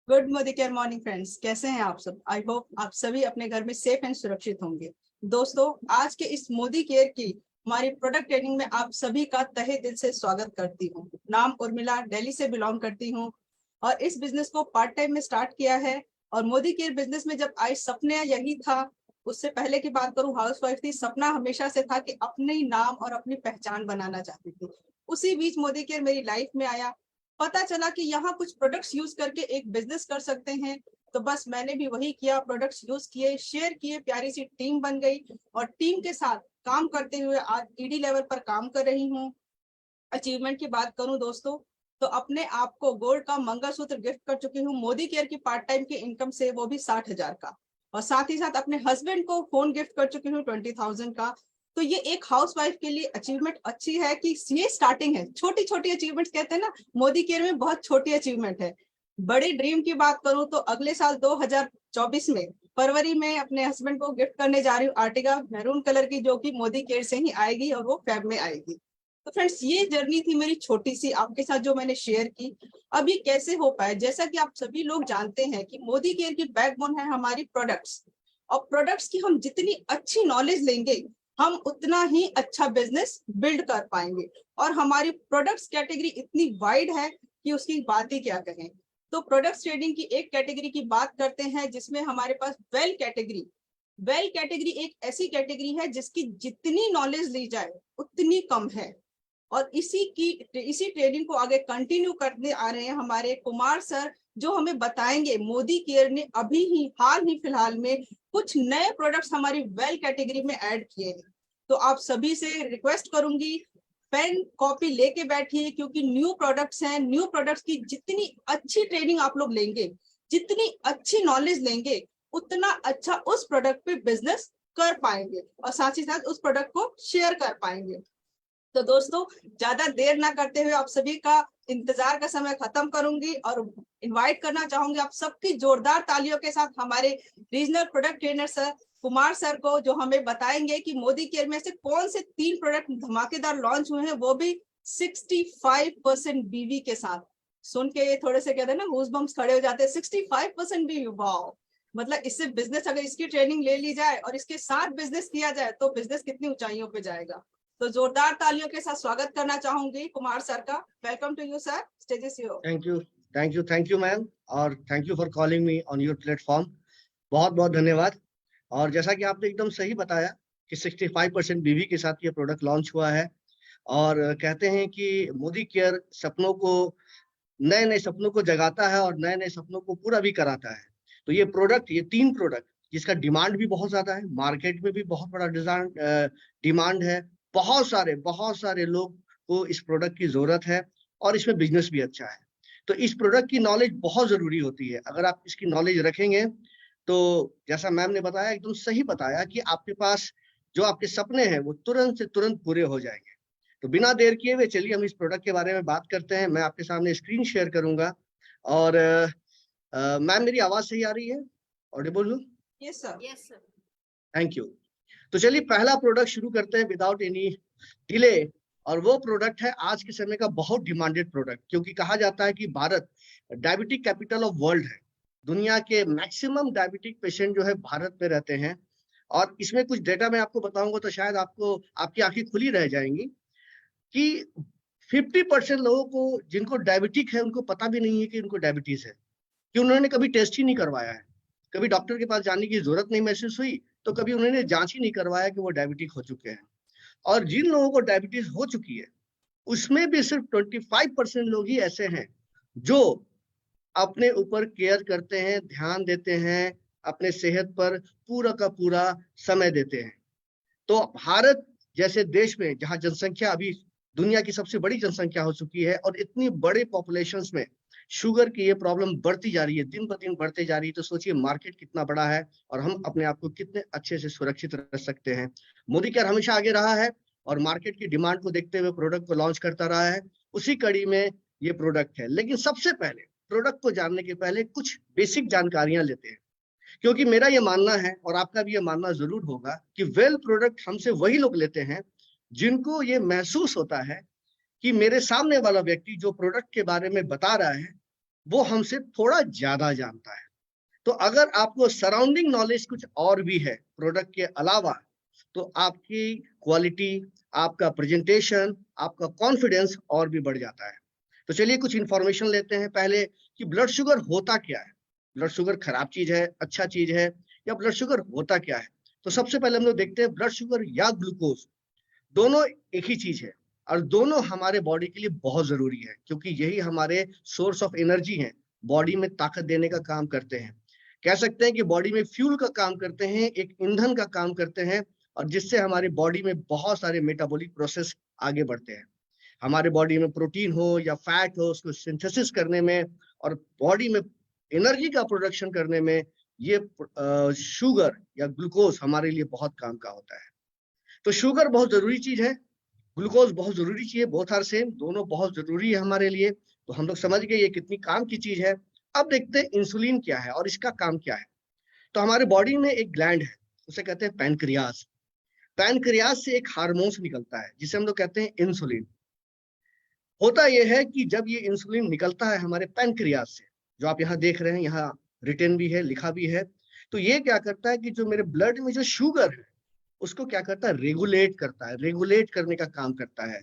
Good Modi care morning friends, कैसे हैं आप सब। आई होप आप सभी अपने घर में सेफ एंड सुरक्षित होंगे। दोस्तों, आज के इस मोदी केयर की हमारी प्रोडक्ट ट्रेनिंग में आप सभी का तहे दिल से स्वागत करती हूँ। नाम उर्मिला, दिल्ली से बिलोंग करती हूँ और इस बिजनेस को पार्ट टाइम में स्टार्ट किया है। और मोदी केयर बिजनेस में जब आई सपने यही था। उससे पहले की बात करूँ, हाउसवाइफ थी। सपना हमेशा से था कि अपने नाम और अपनी पहचान बनाना चाहती थी। उसी बीच मोदी केयर मेरी लाइफ में आया। पता चला कि यहाँ कुछ प्रोडक्ट्स यूज करके एक बिजनेस कर सकते हैं। तो बस मैंने भी वही किया, प्रोडक्ट्स यूज किए, शेयर किए, प्यारी सी टीम बन गई और टीम के साथ काम करते हुए आज ईडी लेवल पर काम कर रही हूँ। अचीवमेंट की बात करूं दोस्तों, तो अपने आप को गोल्ड का मंगलसूत्र गिफ्ट कर चुकी हूँ मोदी केयर की पार्ट टाइम की इनकम से, वो भी 60,000 का। और साथ ही साथ अपने हस्बैंड को फोन गिफ्ट कर चुकी हूँ 20,000 का। तो ये एक हाउसवाइफ के लिए अचीवमेंट अच्छी है कि ये स्टार्टिंग है। छोटी छोटी अचीवमेंट्स कहते हैं ना, मोदी केयर में बहुत छोटी अचीवमेंट है। बड़ी ड्रीम की बात करूं तो अगले साल 2024 में फरवरी में अपने हस्बैंड को गिफ्ट करने जा रही हूँ आर्टिगा मैरून कलर की, जो कि मोदी केयर से ही आएगी और वो फेब में आएगी। तो फ्रेंड्स, ये जर्नी थी मेरी छोटी सी आपके साथ जो मैंने शेयर की। अब ये कैसे हो पाए, जैसा कि आप सभी लोग जानते हैं कि मोदी केयर की बैकबोन है हमारी प्रोडक्ट्स। और प्रोडक्ट्स की हम जितनी अच्छी नॉलेज लेंगे, हम उतना ही अच्छा बिजनेस बिल्ड कर पाएंगे। और हमारी प्रोडक्ट्स कैटेगरी इतनी वाइड है कि उसकी बात ही क्या कहें। तो प्रोडक्ट्स ट्रेडिंग की एक कैटेगरी की बात करते हैं जिसमें हमारे पास वेल कैटेगरी एक ऐसी कैटेगरी है जिसकी जितनी नॉलेज ली जाए उतनी कम है। और इसी ट्रेनिंग को आगे कंटिन्यू करते आ रहे हैं हमारे कुमार सर, जो हमें बताएंगे मोदी केयर ने अभी ही हाल ही फिलहाल में कुछ नए प्रोडक्ट्स हमारी वेल कैटेगरी में ऐड किए हैं। तो आप सभी से रिक्वेस्ट करूंगी, पेन कॉपी लेके बैठिए, क्योंकि न्यू प्रोडक्ट्स हैं। न्यू प्रोडक्ट्स की जितनी अच्छी ट्रेनिंग आप लोग लेंगे, जितनी अच्छी नॉलेज लेंगे, उतना अच्छा उस प्रोडक्ट पे बिजनेस कर पाएंगे और साथ ही साथ उस प्रोडक्ट को शेयर कर पाएंगे। तो दोस्तों, ज्यादा देर ना करते हुए आप सभी का इंतजार का समय खत्म करूंगी और इनवाइट करना चाहूंगी आप सबकी जोरदार तालियों के साथ हमारे regional product trainer sir Kumar sir को, जो हमें बताएंगे कि मोदी केयर में से कौन से 3 प्रोडक्ट धमाकेदार लॉन्च हुए हैं, वो भी 65% बीवी के साथ। सुन के ये थोड़े से कहते हैं ना, गूज़बम्स खड़े हो जाते हैं। 65% बीवी, वाओ! मतलब इससे बिजनेस, अगर इसकी ट्रेनिंग ले ली जाए और इसके साथ बिजनेस किया जाए तो बिजनेस कितनी ऊंचाइयों पे जाएगा। तो जोरदार तालियों के साथ स्वागत करना चाहूंगी कुमार सर का। Welcome to you sir, stage is your. Thank you ma'am, और thank you for calling me on your platform. बहुत बहुत धन्यवाद। और जैसा कि आपने एकदम सही बताया कि 65% बीवी के साथ ये प्रोडक्ट लॉन्च हुआ है। और कहते हैं कि मोदी केयर सपनों को, नए नए सपनों को जगाता है और नए नए सपनों को पूरा भी कराता है। तो ये प्रोडक्ट, ये 3 प्रोडक्ट जिसका डिमांड भी बहुत ज्यादा है, मार्केट में भी बहुत बड़ा डिमांड है। बहुत सारे लोग को इस प्रोडक्ट की जरूरत है और इसमें बिजनेस भी अच्छा है। तो इस प्रोडक्ट की नॉलेज बहुत जरूरी होती है। अगर आप इसकी नॉलेज रखेंगे तो जैसा मैम ने बताया, एकदम सही बताया कि आपके पास जो आपके सपने हैं वो तुरंत से तुरंत पूरे हो जाएंगे। तो बिना देर किए हुए चलिए हम इस प्रोडक्ट के बारे में बात करते हैं। मैं आपके सामने स्क्रीन शेयर करूंगा। और मैम, मेरी आवाज सही आ रही है? ऑडिबल हूँ? Yes sir, yes sir. Thank you. तो चलिए पहला प्रोडक्ट शुरू करते हैं विदाउट एनी डिले। और वो प्रोडक्ट है आज के समय का बहुत डिमांडेड प्रोडक्ट, क्योंकि कहा जाता है कि Bharat diabetic capital of world है। दुनिया के मैक्सिमम डायबिटिक पेशेंट जो है भारत में रहते हैं। और इसमें कुछ डेटा मैं आपको बताऊंगा तो शायद आपको, आपकी आंखें खुली रह जाएंगी कि 50% लोगों को जिनको डायबिटिक है उनको पता भी नहीं है कि उनको डायबिटीज है, कि उन्होंने कभी टेस्ट ही नहीं करवाया है, कभी डॉक्टर के पास जाने की जरूरत नहीं महसूस हुई, तो कभी उन्होंने जांच ही नहीं करवाया कि वो डायबिटिक हो चुके हैं। और जिन लोगों को डायबिटीज हो चुकी है उसमें भी सिर्फ 25% लोग ही ऐसे हैं जो अपने ऊपर केयर करते हैं, ध्यान देते हैं, अपने सेहत पर पूरा का पूरा समय देते हैं। तो भारत जैसे देश में जहां जनसंख्या अभी दुनिया की सबसे बड़ी जनसंख्या हो चुकी है और इतनी बड़े पॉपुलेशंस में शुगर की ये प्रॉब्लम बढ़ती जा रही है, दिन ब दिन बढ़ते जा रही है, तो सोचिए मार्केट कितना बड़ा है और हम अपने आप को कितने अच्छे से सुरक्षित रख सकते हैं। मोदी केयर हमेशा आगे रहा है और मार्केट की डिमांड को देखते हुए प्रोडक्ट को लॉन्च करता रहा है। उसी कड़ी में ये प्रोडक्ट है। लेकिन सबसे पहले प्रोडक्ट को जानने के पहले कुछ बेसिक जानकारियां लेते हैं, क्योंकि मेरा ये मानना है और आपका भी ये मानना जरूर होगा कि वेल प्रोडक्ट हमसे वही लोग लेते हैं जिनको ये महसूस होता है कि मेरे सामने वाला व्यक्ति जो प्रोडक्ट के बारे में बता रहा है वो हमसे थोड़ा ज्यादा जानता है। तो अगर आपको सराउंडिंग नॉलेज कुछ और भी है प्रोडक्ट के अलावा, तो आपकी क्वालिटी, आपका प्रेजेंटेशन, आपका कॉन्फिडेंस और भी बढ़ जाता है। तो चलिए कुछ इंफॉर्मेशन लेते हैं पहले कि ब्लड शुगर होता क्या है। ब्लड शुगर खराब चीज है, अच्छा चीज है, या ब्लड शुगर होता क्या है। तो सबसे पहले हम लोग देखते हैं ब्लड शुगर या ग्लूकोज दोनों एक ही चीज है, और दोनों हमारे बॉडी के लिए बहुत जरूरी है, क्योंकि यही हमारे सोर्स ऑफ एनर्जी है, बॉडी में ताकत देने का काम करते हैं। कह सकते हैं कि बॉडी में फ्यूल का काम करते हैं, एक ईंधन का काम करते हैं, और जिससे हमारी बॉडी में बहुत सारे मेटाबॉलिक प्रोसेस आगे बढ़ते हैं। हमारे बॉडी में प्रोटीन हो या फैट हो, उसको सिंथेसिस करने में और बॉडी में एनर्जी का प्रोडक्शन करने में ये शुगर या ग्लूकोज हमारे लिए बहुत काम का होता है। तो शुगर बहुत जरूरी चीज है, ग्लूकोज बहुत जरूरी चीज है, बोथ आर सेम, दोनों बहुत जरूरी है हमारे लिए। तो हम लोग समझ गए ये कितनी काम की चीज है। अब देखते हैं इंसुलिन क्या है और इसका काम क्या है। तो हमारे बॉडी में एक ग्लैंड है, उसे कहते हैं पैनक्रियाज। पैनक्रियाज से एक हार्मोन्स निकलता है जिसे हम लोग कहते हैं इंसुलिन। होता यह है कि जब ये इंसुलिन निकलता है हमारे पैनक्रियाज से, जो आप यहाँ देख रहे हैं, यहाँ रिटन भी है, लिखा भी है, तो ये क्या करता है कि जो मेरे ब्लड में जो शुगर है उसको क्या करता है, रेगुलेट करता है, रेगुलेट करने का काम करता है।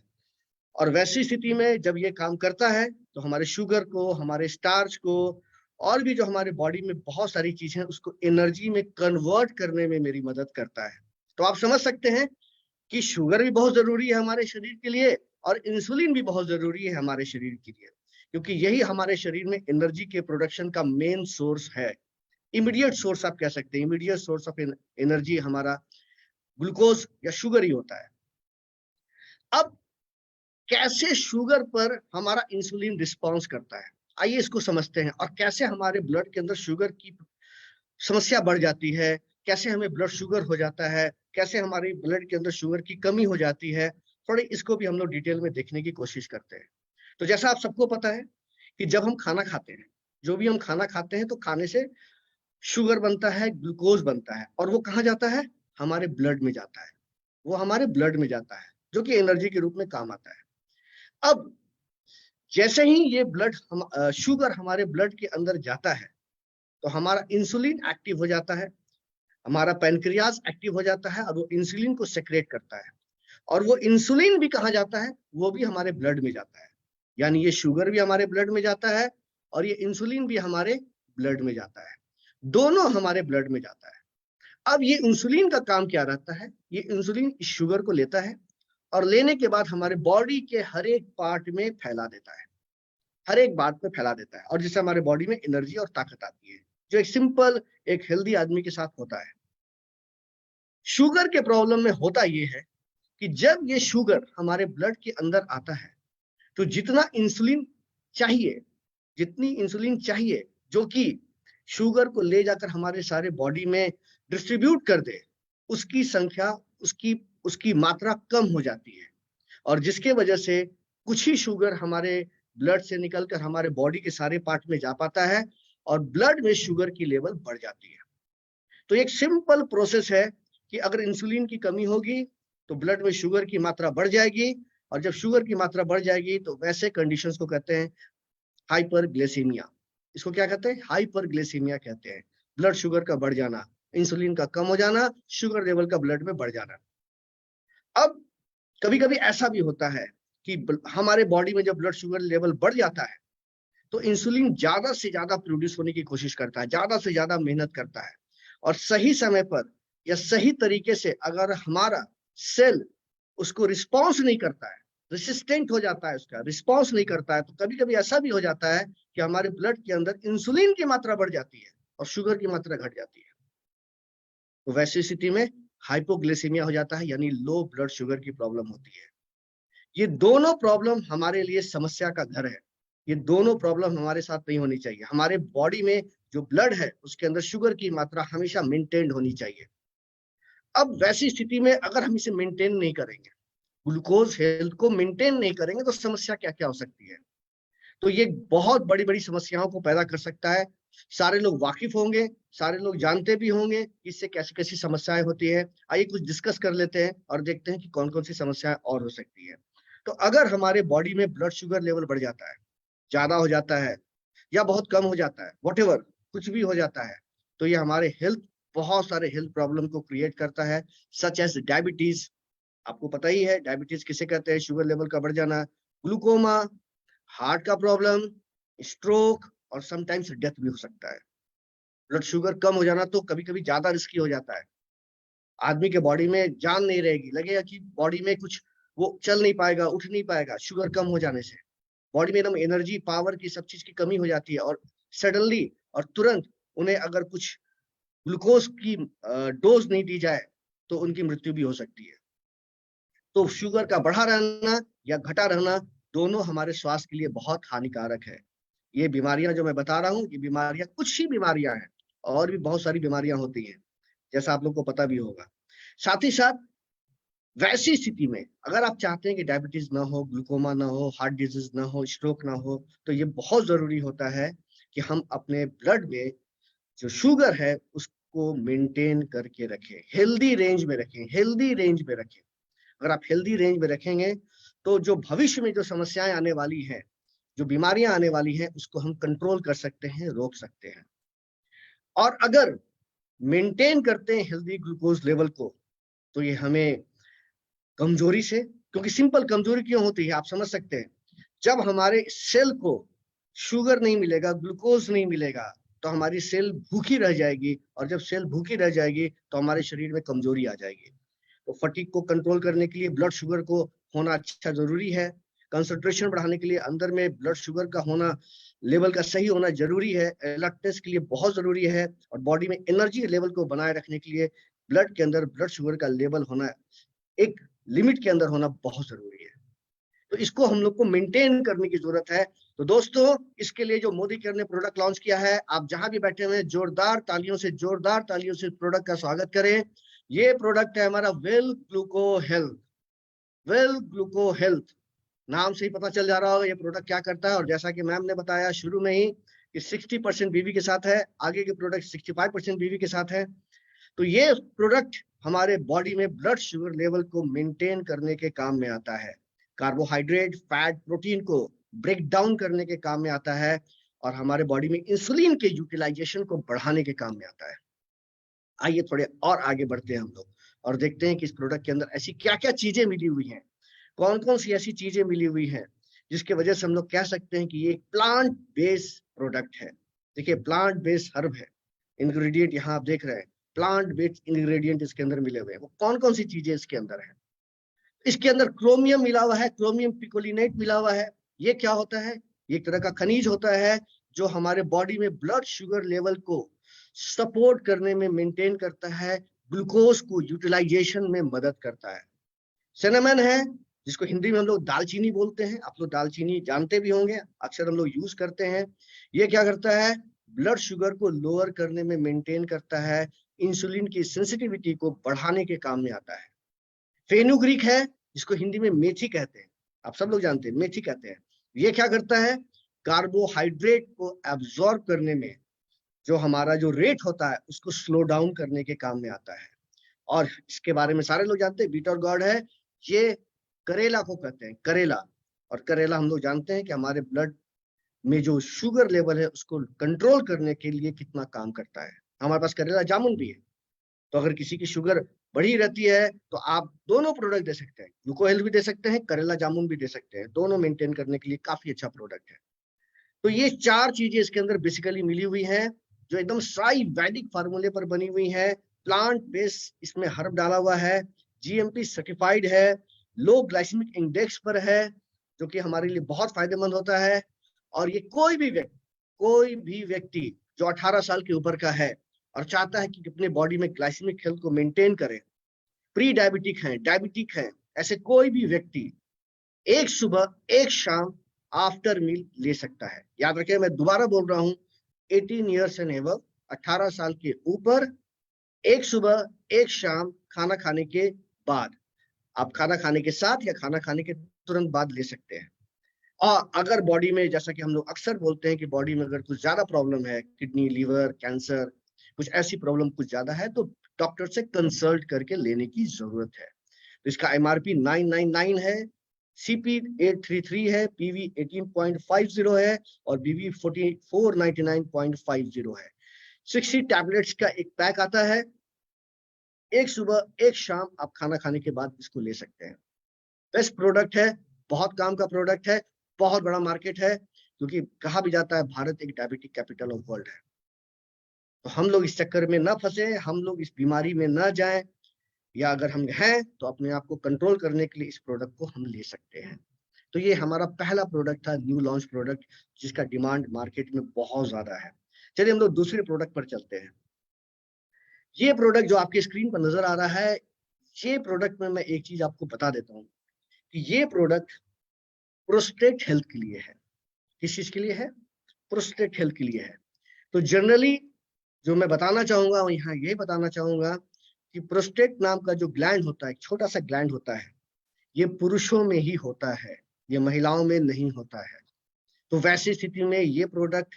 और वैसी स्थिति में जब ये काम करता है तो हमारे शुगर को, हमारे स्टार्च को, और भी जो हमारे बॉडी में बहुत सारी चीजें हैं उसको एनर्जी में कन्वर्ट करने में मेरी मदद करता है। तो आप समझ सकते हैं कि शुगर भी बहुत जरूरी है हमारे शरीर के लिए, और इंसुलिन भी बहुत जरूरी है हमारे शरीर के लिए, क्योंकि यही हमारे शरीर में एनर्जी के प्रोडक्शन का मेन सोर्स है। इमीडिएट सोर्स आप कह सकते हैं, इमीडिएट सोर्स ऑफ एनर्जी हमारा ग्लूकोज या शुगर ही होता है। अब कैसे शुगर पर हमारा इंसुलिन रिस्पॉन्स करता है, आइए इसको समझते हैं, और कैसे हमारे ब्लड के अंदर शुगर की समस्या बढ़ जाती है, कैसे हमें ब्लड शुगर हो जाता है, कैसे हमारे ब्लड के अंदर शुगर की कमी हो जाती है। थोड़े इसको भी हम लोग डिटेल में देखने की कोशिश करते हैं। तो जैसा आप सबको पता है कि जब हम खाना खाते हैं, जो भी हम खाना खाते हैं, तो खाने से शुगर बनता है, ग्लूकोज बनता है, और वो कहाँ जाता है, हमारे ब्लड में जाता है। वो हमारे ब्लड में जाता है, जो कि एनर्जी के रूप में काम आता है। अब जैसे ही ये शुगर हमारे ब्लड के अंदर जाता है, तो हमारा इंसुलिन एक्टिव हो जाता है, हमारा पैनक्रियाज एक्टिव हो जाता है, और वो इंसुलिन को सेक्रेट करता है। और वो इंसुलिन भी कहाँ जाता है, वो भी हमारे ब्लड में जाता है। यानी ये शुगर भी हमारे ब्लड में जाता है, और ये इंसुलिन भी हमारे ब्लड में जाता है, दोनों हमारे ब्लड में जाता है। अब ये इंसुलिन का काम क्या रहता है, ये इंसुलिन इस शुगर को लेता है, और लेने के बाद हमारे बॉडी के हर एक पार्ट में फैला देता है, हर एक बात पे फैला देता है, और जिससे हमारे बॉडी में एनर्जी और ताकत आती है, जो एक सिंपल, एक हेल्दी आदमी के साथ होता है। शुगर के प्रॉब्लम में होता ये है कि जब ये शुगर हमारे ब्लड के अंदर आता है, तो जितना इंसुलिन चाहिए, जितनी इंसुलिन चाहिए जो कि शुगर को ले जाकर हमारे सारे बॉडी में डिस्ट्रीब्यूट कर दे, उसकी संख्या, उसकी उसकी मात्रा कम हो जाती है, और जिसके वजह से कुछ ही शुगर हमारे ब्लड से निकलकर हमारे बॉडी के सारे पार्ट में जा पाता है, और ब्लड में शुगर की लेवल बढ़ जाती है। तो एक सिंपल प्रोसेस है कि अगर इंसुलिन की कमी होगी तो ब्लड में शुगर की मात्रा बढ़ जाएगी, और जब शुगर की मात्रा बढ़ जाएगी तो वैसे कंडीशंस को कहते हैं हाइपरग्लाइसीमिया। इसको क्या कहते हैं, हाइपरग्लाइसीमिया कहते हैं। ब्लड शुगर का बढ़ जाना, इंसुलिन का कम हो जाना, शुगर लेवल का ब्लड में बढ़ जाना। अब कभी कभी ऐसा भी होता है कि हमारे बॉडी में जब ब्लड शुगर लेवल बढ़ जाता है, तो इंसुलिन ज्यादा से ज्यादा प्रोड्यूस होने की कोशिश करता है, ज्यादा से ज्यादा मेहनत करता है, और सही समय पर या सही तरीके से अगर हमारा सेल उसको रिस्पॉन्स नहीं करता है, रेसिस्टेंट हो जाता है, उसका रिस्पॉन्स नहीं करता है, तो कभी कभी ऐसा भी हो जाता है कि हमारे ब्लड के अंदर इंसुलिन की मात्रा बढ़ जाती है और शुगर की मात्रा घट जाती है। तो वैसी स्थिति में हाइपोग्लाइसीमिया हो जाता है, यानी लो ब्लड शुगर की प्रॉब्लम होती है। ये दोनों प्रॉब्लम हमारे लिए समस्या का घर है। ये दोनों प्रॉब्लम हमारे साथ नहीं होनी चाहिए। हमारे बॉडी में जो ब्लड है उसके अंदर शुगर की मात्रा हमेशा मेंटेन होनी चाहिए। अब वैसी स्थिति में अगर हम इसे मेंटेन नहीं करेंगे, ग्लूकोज हेल्थ को मेंटेन नहीं करेंगे, तो समस्या क्या क्या हो सकती है। तो ये बहुत बड़ी बड़ी समस्याओं को पैदा कर सकता है। सारे लोग वाकिफ होंगे, सारे लोग जानते भी होंगे इससे कैसी कैसी समस्याएं होती है। आइए कुछ डिस्कस कर लेते हैं और देखते हैं कि कौन कौन सी समस्याएं और हो सकती है। तो अगर हमारे बॉडी में ब्लड शुगर लेवल बढ़ जाता है, ज्यादा हो जाता है, या बहुत कम हो जाता है, व्हाटएवर कुछ भी हो जाता है, तो ये हमारे बहुत सारे हेल्थ प्रॉब्लम को क्रिएट करता है, सच एज डायबिटीज। आपको पता ही है डायबिटीज किसे कहते हैं, शुगर लेवल का बढ़ जाना, ग्लूकोमा, हार्ट का प्रॉब्लम, स्ट्रोक और समटाइम्स डेथ भी हो सकता है। ब्लड शुगर कम हो जाना तो कभी कभी ज्यादा रिस्की हो जाता है, आदमी के बॉडी में जान नहीं रहेगी, लगेगा कि बॉडी में कुछ, वो चल नहीं पाएगा, उठ नहीं पाएगा शुगर कम हो जाने से। बॉडी में एकदम एनर्जी, पावर की, सब चीज की कमी हो जाती है, और सडनली और तुरंत उन्हें अगर कुछ ग्लूकोज की डोज नहीं दी जाए तो उनकी मृत्यु भी हो सकती है। तो शुगर का बढ़ा रहना या घटा रहना दोनों हमारे स्वास्थ्य के लिए बहुत हानिकारक है। ये बीमारियां जो मैं बता रहा हूँ, ये बीमारियां कुछ ही बीमारियां हैं, और भी बहुत सारी बीमारियां होती हैं, जैसा आप लोग को पता भी होगा। साथ ही साथ वैसी स्थिति में अगर आप चाहते हैं कि डायबिटीज ना हो, ग्लूकोमा ना हो, हार्ट डिजीज ना हो, स्ट्रोक ना हो, तो ये बहुत जरूरी होता है कि हम अपने ब्लड में जो शुगर है उसको मेंटेन करके रखें, हेल्दी रेंज में रखें, हेल्दी रेंज में रखें। अगर आप हेल्दी रेंज में रखेंगे तो जो भविष्य में जो समस्याएं आने वाली हैं, जो बीमारियां आने वाली हैं, उसको हम कंट्रोल कर सकते हैं, रोक सकते हैं। और अगर मेंटेन करते हैं हेल्दी ग्लूकोज लेवल को, तो ये हमें कमजोरी से, क्योंकि सिंपल कमजोरी क्यों होती है आप समझ सकते हैं, जब हमारे सेल को शुगर नहीं मिलेगा, ग्लूकोज नहीं मिलेगा, तो हमारी सेल भूखी रह जाएगी, और जब सेल भूखी रह जाएगी तो हमारे शरीर में कमजोरी आ जाएगी। तो फटीग को कंट्रोल करने के लिए ब्लड शुगर को होना अच्छा जरूरी है, कंसंट्रेशन बढ़ाने के लिए अंदर में ब्लड शुगर का होना, लेवल का सही होना जरूरी है, अलर्टनेस के लिए बहुत जरूरी है, और बॉडी में एनर्जी लेवल को बनाए रखने के लिए ब्लड के अंदर ब्लड शुगर का लेवल होना, एक लिमिट के अंदर होना बहुत जरूरी है। तो इसको हम लोग को मेंटेन करने की जरूरत है। तो दोस्तों, इसके लिए जो मोदी केयर ने प्रोडक्ट लॉन्च किया है, आप जहां भी बैठे हुए हैं जोरदार तालियों से प्रोडक्ट का स्वागत करें। ये प्रोडक्ट है हमारा वेल ग्लूको हेल्थ। वेल ग्लूको हेल्थ नाम से ही पता चल जा रहा होगा ये प्रोडक्ट क्या करता है, और जैसा कि मैम ने बताया शुरू में ही कि 60% बीवी के साथ है, आगे के प्रोडक्ट 65% बीवी के साथ है। तो ये प्रोडक्ट हमारे बॉडी में ब्लड शुगर लेवल को मेंटेन करने के काम में आता है, कार्बोहाइड्रेट, फैट, प्रोटीन को ब्रेक डाउन करने के काम में आता है, और हमारे बॉडी में इंसुलिन के यूटिलाइजेशन को बढ़ाने के काम में आता है। आइए थोड़े और आगे बढ़ते हैं हम लोग, और देखते हैं कि इस प्रोडक्ट के अंदर ऐसी क्या क्या चीजें मिली हुई हैं, कौन कौन सी ऐसी चीजें मिली हुई हैं जिसके वजह से हम लोग कह सकते हैं कि ये प्लांट बेस्ड प्रोडक्ट है। देखिए, प्लांट बेस्ड हर्ब है, इंग्रेडिएंट यहाँ आप देख रहे हैं, प्लांट बेस्ड इंग्रेडिएंट इसके अंदर मिले हुए हैं। वो कौन कौन सी चीजें इसके अंदर है? इसके अंदर क्रोमियम मिला हुआ है, क्रोमियम पिकोलिनेट मिला हुआ है। ये क्या होता है? ये एक तरह का खनिज होता है जो हमारे बॉडी में ब्लड शुगर लेवल को सपोर्ट करने में, मेंटेन करता है, ग्लूकोज को यूटिलाइजेशन में मदद करता है। सिनेमन है, जिसको हिंदी में हम लोग दालचीनी बोलते हैं, आप लोग दालचीनी जानते भी होंगे, अक्सर हम लोग यूज करते हैं। ये क्या करता है? ब्लड शुगर को लोअर करने में मेंटेन करता है, इंसुलिन की सेंसिटिविटी को बढ़ाने के काम में आता है। फेनुग्रीक है, जिसको हिंदी में मेथी कहते हैं, आप सब लोग जानते हैं मेथी कहते हैं। ये क्या करता है? कार्बोहाइड्रेट को एब्जॉर्ब करने में जो हमारा जो रेट होता है उसको स्लो डाउन करने के काम में आता है। और इसके बारे में सारे लोग जानते हैं, बीटर गॉड है, ये करेला को कहते हैं, करेला। और करेला हम लोग जानते हैं कि हमारे ब्लड में जो शुगर लेवल है उसको कंट्रोल करने के लिए कितना काम करता है। हमारे पास करेला जामुन भी है, तो अगर किसी की शुगर बढ़ी रहती है तो आप दोनों प्रोडक्ट दे सकते हैं, ग्लूको हेल्थ भी दे सकते हैं, करेला जामुन भी दे सकते हैं, दोनों मेंटेन करने के लिए काफी अच्छा प्रोडक्ट है। तो ये चार चीजें इसके अंदर बेसिकली मिली हुई हैं, जो एकदम साई वैदिक फार्मूले पर बनी हुई है, प्लांट बेस इसमें हर्ब डाला हुआ है, जीएमपी सर्टिफाइड है, लो ग्लाइसेमिक इंडेक्स पर है, जो कि हमारे लिए बहुत फायदेमंद होता है। और ये कोई भी व्यक्ति जो 18 साल के ऊपर का है और चाहता है कि अपने बॉडी में ग्लाइसेमिक हेल्थ को मेंटेन करे, प्री डायबिटिक है, डायबिटिक है, ऐसे कोई भी व्यक्ति एक सुबह एक शाम आफ्टर मील ले सकता है। याद रखें, मैं दोबारा बोल रहा हूं, 18 ईयर्स एंड एबव, 18 साल के ऊपर, एक सुबह एक शाम खाना खाने के बाद, आप खाना खाने के साथ या खाना खाने के तुरंत बाद ले सकते हैं। और अगर बॉडी में, जैसा कि हम लोग अक्सर बोलते हैं कि बॉडी में अगर कुछ ज्यादा प्रॉब्लम है, किडनी, लीवर, कैंसर, कुछ ऐसी प्रॉब्लम कुछ ज्यादा है, तो डॉक्टर से कंसल्ट करके लेने की जरूरत है। तो इसका एमआरपी 999 है, CP833 है, PV 18.50 है और BV 499.50 है। 60 टैबलेट्स का एक पैक आता है, एक सुबह एक शाम आप खाना खाने के बाद इसको ले सकते हैं। बेस्ट प्रोडक्ट है, बहुत काम का प्रोडक्ट है, बहुत बड़ा मार्केट है, क्योंकि कहा भी जाता है भारत एक डायबिटिक कैपिटल ऑफ वर्ल्ड है। तो हम लोग इस चक्कर में ना फंसे, हम लोग इस बीमारी में ना जाएं, या अगर हम हैं तो अपने आप को कंट्रोल करने के लिए इस प्रोडक्ट को हम ले सकते हैं। तो ये हमारा पहला प्रोडक्ट था, न्यू लॉन्च प्रोडक्ट, जिसका डिमांड मार्केट में बहुत ज्यादा है। चलिए हम लोग दूसरे प्रोडक्ट पर चलते हैं। ये प्रोडक्ट जो आपके स्क्रीन पर नजर आ रहा है, ये प्रोडक्ट में मैं एक चीज आपको बता देता हूँ कि ये प्रोडक्ट प्रोस्टेट हेल्थ के लिए है। किस चीज के लिए है? प्रोस्टेट हेल्थ के लिए है। तो जनरली जो मैं बताना चाहूंगा वो यहाँ ये बताना चाहूंगा कि प्रोस्टेट नाम का जो ग्लैंड होता है, एक छोटा सा ग्लैंड होता है, ये पुरुषों में ही होता है, ये महिलाओं में नहीं होता है। तो वैसी स्थिति में ये प्रोडक्ट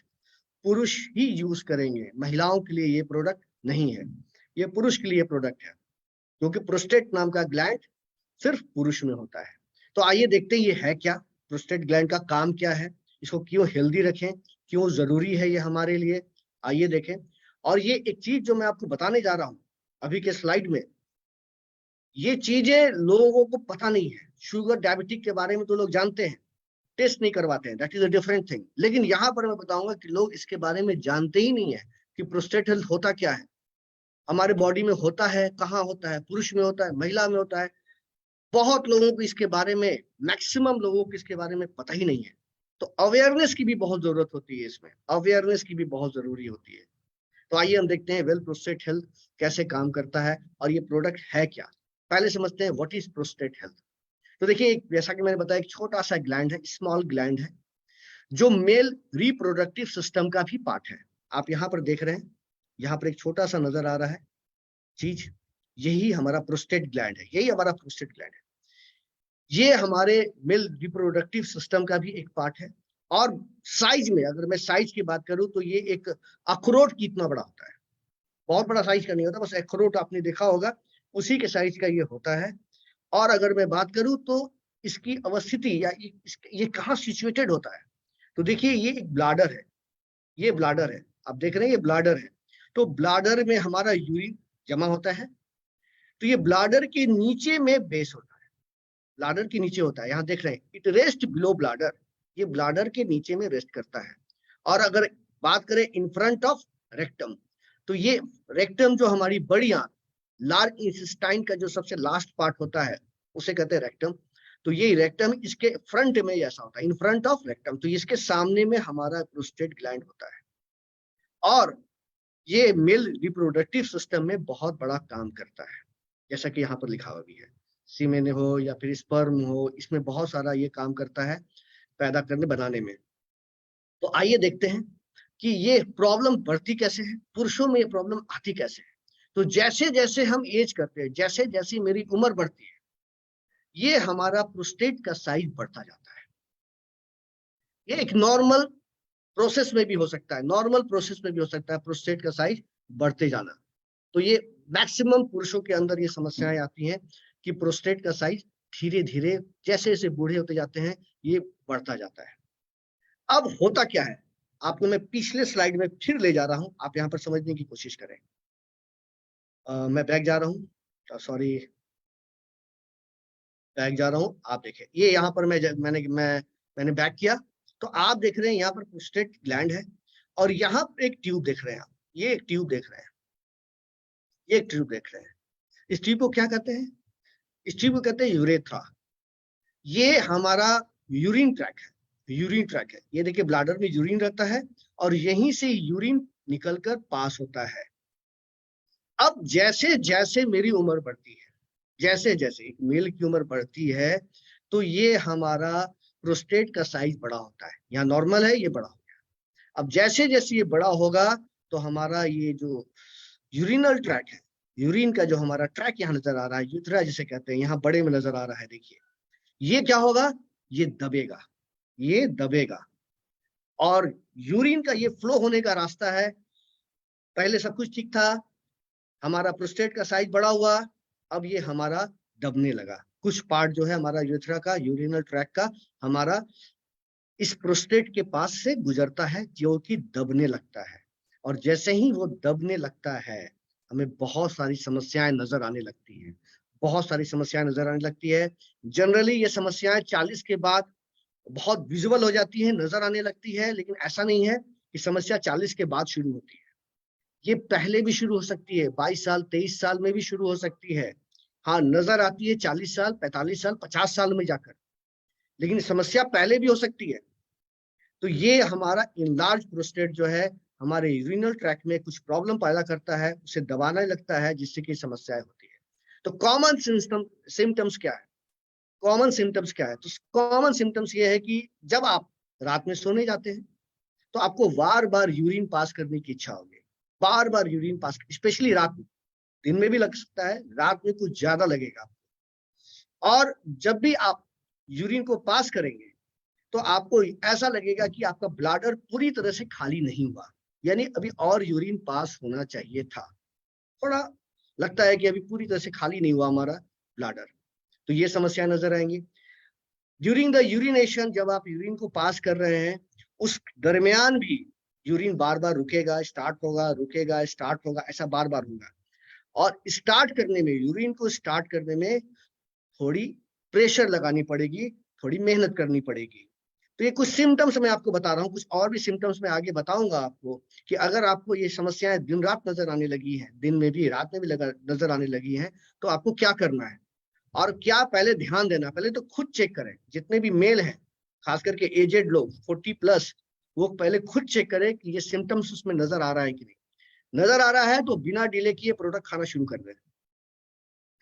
पुरुष ही यूज करेंगे, महिलाओं के लिए ये प्रोडक्ट नहीं है, ये पुरुष के लिए प्रोडक्ट है, क्योंकि प्रोस्टेट नाम का ग्लैंड सिर्फ पुरुष में होता है। तो आइए देखते हैं ये है क्या, प्रोस्टेट ग्लैंड का काम क्या है, इसको क्यों हेल्दी रखें, क्यों जरूरी है ये हमारे लिए, आइए देखें। और ये एक चीज जो मैं आपको बताने जा रहा हूं अभी के स्लाइड में, ये चीजें लोगों को पता नहीं है। शुगर डायबिटिक के बारे में तो लोग जानते हैं, टेस्ट नहीं करवाते हैं, that is a different thing. लेकिन यहाँ पर मैं बताऊंगा कि लोग इसके बारे में जानते ही नहीं है कि प्रोस्टेट हेल्थ होता क्या है, हमारे बॉडी में होता है, कहाँ होता है, पुरुष में होता है, महिला में होता है। बहुत लोगों को इसके बारे में, मैक्सिमम लोगों को इसके बारे में पता ही नहीं है। तो अवेयरनेस की भी बहुत जरूरत होती है, इसमें अवेयरनेस की भी बहुत जरूरी होती है। तो आइए हम देखते हैं वेल प्रोस्टेट हेल्थ कैसे काम करता है और ये प्रोडक्ट है क्या। पहले समझते हैं व्हाट इज प्रोस्टेट हेल्थ। तो देखिए, जैसा कि मैंने बताया, एक छोटा सा ग्लैंड है, स्मॉल ग्लैंड है, जो मेल रिप्रोडक्टिव सिस्टम का भी पार्ट है। आप यहाँ पर देख रहे हैं, यहाँ पर एक छोटा सा नजर आ रहा है चीज, यही हमारा प्रोस्टेट ग्लैंड है, यही हमारा प्रोस्टेट ग्लैंड है। ये हमारे मेल रिप्रोडक्टिव सिस्टम का भी एक पार्ट है। और साइज में अगर मैं साइज की बात करूं तो ये एक अखरोट की इतना बड़ा होता है, बहुत बड़ा साइज का नहीं होता, बस अखरोट आपने देखा होगा उसी के साइज का ये होता है। और अगर मैं बात करूं तो इसकी अवस्थिति या ये कहाँ सिचुएटेड होता है, तो देखिए ये एक ब्लाडर है, ये ब्लाडर है, आप देख रहे हैं ये ब्लाडर है। तो ब्लाडर में हमारा यूरिन जमा होता है, तो ये ब्लाडर के नीचे में बेस होता है, ब्लाडर के नीचे होता है, यहाँ देख रहे हैं इट रेस्ट बिलो ब्लाडर, ये ब्लाडर के नीचे में रेस्ट करता है। और अगर बात करें इन फ्रंट ऑफ रेक्टम, तो ये रेक्टम जो हमारी बड़ी आंत, लार्ज इंटेस्टाइन का जो सबसे लास्ट पार्ट होता है उसे कहते हैं रेक्टम। तो ये रेक्टम इसके फ्रंट में ऐसा होता है, इन फ्रंट ऑफ रेक्टम, तो इसके सामने में हमारा प्रोस्टेट ग्लैंड होता है। और ये मेल रिप्रोडक्टिव सिस्टम में बहुत बड़ा काम करता है, जैसा कि यहाँ पर लिखा हुआ भी है, सीमेन हो या फिर स्पर्म हो, इसमें बहुत सारा ये काम करता है पैदा करने बनाने में। तो आइए देखते हैं कि ये प्रॉब्लम बढ़ती कैसे है, पुरुषों में ये प्रॉब्लम आती कैसे है। तो जैसे जैसे हम एज करते हैं, जैसे जैसे मेरी उम्र बढ़ती है, ये हमारा प्रोस्टेट का साइज बढ़ता जाता है। ये एक नॉर्मल प्रोसेस में भी हो सकता है, नॉर्मल प्रोसेस में भी हो सकता है प्रोस्टेट का साइज बढ़ते जाना। तो ये मैक्सिमम पुरुषों के अंदर ये समस्याएं आती हैं कि प्रोस्टेट का साइज धीरे धीरे जैसे जैसे बूढ़े होते जाते हैं ये बढ़ता जाता है। अब होता क्या है, आपको मैं पिछले स्लाइड में फिर ले जा रहा हूं, आप यहाँ पर समझने की कोशिश करें। मैं बैक जा रहा हूँ, सॉरी बैक जा रहा हूँ। आप देखें ये यहाँ पर मैंने बैक किया, तो आप देख रहे हैं यहाँ पर प्रोस्टेट ग्लैंड है और यहाँ पर एक ट्यूब देख रहे हैं आप, ये एक ट्यूब देख रहे हैं, ये एक ट्यूब देख रहे हैं। इस ट्यूब को क्या कहते हैं? इस ट्यूब को कहते हैं यूरेथ्रा। ये हमारा यूरिन ट्रैक है, यूरिन ट्रैक है। ये देखिए ब्लाडर में यूरिन रहता है और यहीं से यूरिन निकलकर पास होता है। अब जैसे जैसे मेरी उम्र बढ़ती है, जैसे जैसे एक मेल की उम्र बढ़ती है, तो ये हमारा प्रोस्टेट का साइज बड़ा होता है। यहाँ नॉर्मल है, ये बड़ा हो गया। अब जैसे जैसे ये बड़ा होगा तो हमारा ये जो यूरिनल ट्रैक है, यूरिन का जो हमारा ट्रैक यहाँ नजर आ रहा है, यूथ्रा जिसे कहते हैं, यहाँ बड़े में नजर आ रहा है, देखिए ये क्या होगा, ये दबेगा, ये दबेगा। और यूरिन का ये फ्लो होने का रास्ता है, पहले सब कुछ ठीक था, हमारा प्रोस्टेट का साइज बड़ा हुआ, अब ये हमारा दबने लगा। कुछ पार्ट जो है हमारा यूरेथ्रा का, यूरिनल ट्रैक का, हमारा इस प्रोस्टेट के पास से गुजरता है, जो कि दबने लगता है। और जैसे ही वो दबने लगता है, हमें बहुत सारी समस्याएं नजर आने लगती हैं, बहुत सारी समस्याएं नजर आने लगती है। जनरली ये समस्याएं 40 के बाद बहुत विजुअल हो जाती है, नजर आने लगती है, लेकिन ऐसा नहीं है कि समस्या 40 के बाद शुरू होती है। ये पहले भी शुरू हो सकती है, 22 साल 23 साल में भी शुरू हो सकती है। हाँ, नजर आती है 40 साल 45 साल 50 साल में जाकर, लेकिन समस्या पहले भी हो सकती है। तो ये हमारा इनलार्ज प्रोस्टेट जो है हमारे यूरिनल ट्रैक में कुछ प्रॉब्लम पैदा करता है, उसे दबाने लगता है, जिससे कि समस्याएं होती है। तो कॉमन सिम्टम्स क्या है? कॉमन सिम्टम्स क्या है? तो कॉमन सिम्टम्स ये है कि जब आप रात में सोने जाते हैं तो आपको बार बार यूरिन पास करने की इच्छा होगी, बार बार यूरिन पास, स्पेशली रात में। दिन में भी लग सकता है, रात में कुछ ज्यादा लगेगा। और जब भी आप यूरिन को पास करेंगे तो आपको ऐसा लगेगा कि आपका ब्लैडर पूरी तरह से खाली नहीं हुआ, यानी अभी और यूरिन पास होना चाहिए था। थोड़ा लगता है कि अभी पूरी तरह से खाली नहीं हुआ हमारा ब्लैडर। तो ये समस्या नजर आएंगी। ड्यूरिंग द यूरिनेशन, जब आप यूरिन को पास कर रहे हैं उस दरमियान भी यूरिन बार बार रुकेगा, स्टार्ट होगा, रुकेगा, स्टार्ट होगा, ऐसा बार बार होगा। और स्टार्ट करने में, यूरिन को स्टार्ट करने में थोड़ी प्रेशर लगानी पड़ेगी, थोड़ी मेहनत करनी पड़ेगी। तो ये कुछ सिम्टम्स मैं आपको बता रहा हूँ, कुछ और भी सिम्टम्स मैं आगे बताऊंगा आपको, कि अगर आपको ये समस्याएं दिन रात नजर आने लगी है, दिन में भी रात में भी नजर आने लगी है, तो आपको क्या करना है और क्या पहले ध्यान देना। पहले तो खुद चेक करें, जितने भी मेल हैं, खास करके एजेड लोग 40+, वो पहले खुद चेक करें कि ये सिम्टम्स उसमें नजर आ रहा है कि नहीं। नजर आ रहा है तो बिना डिले किए प्रोडक्ट खाना शुरू कर दें।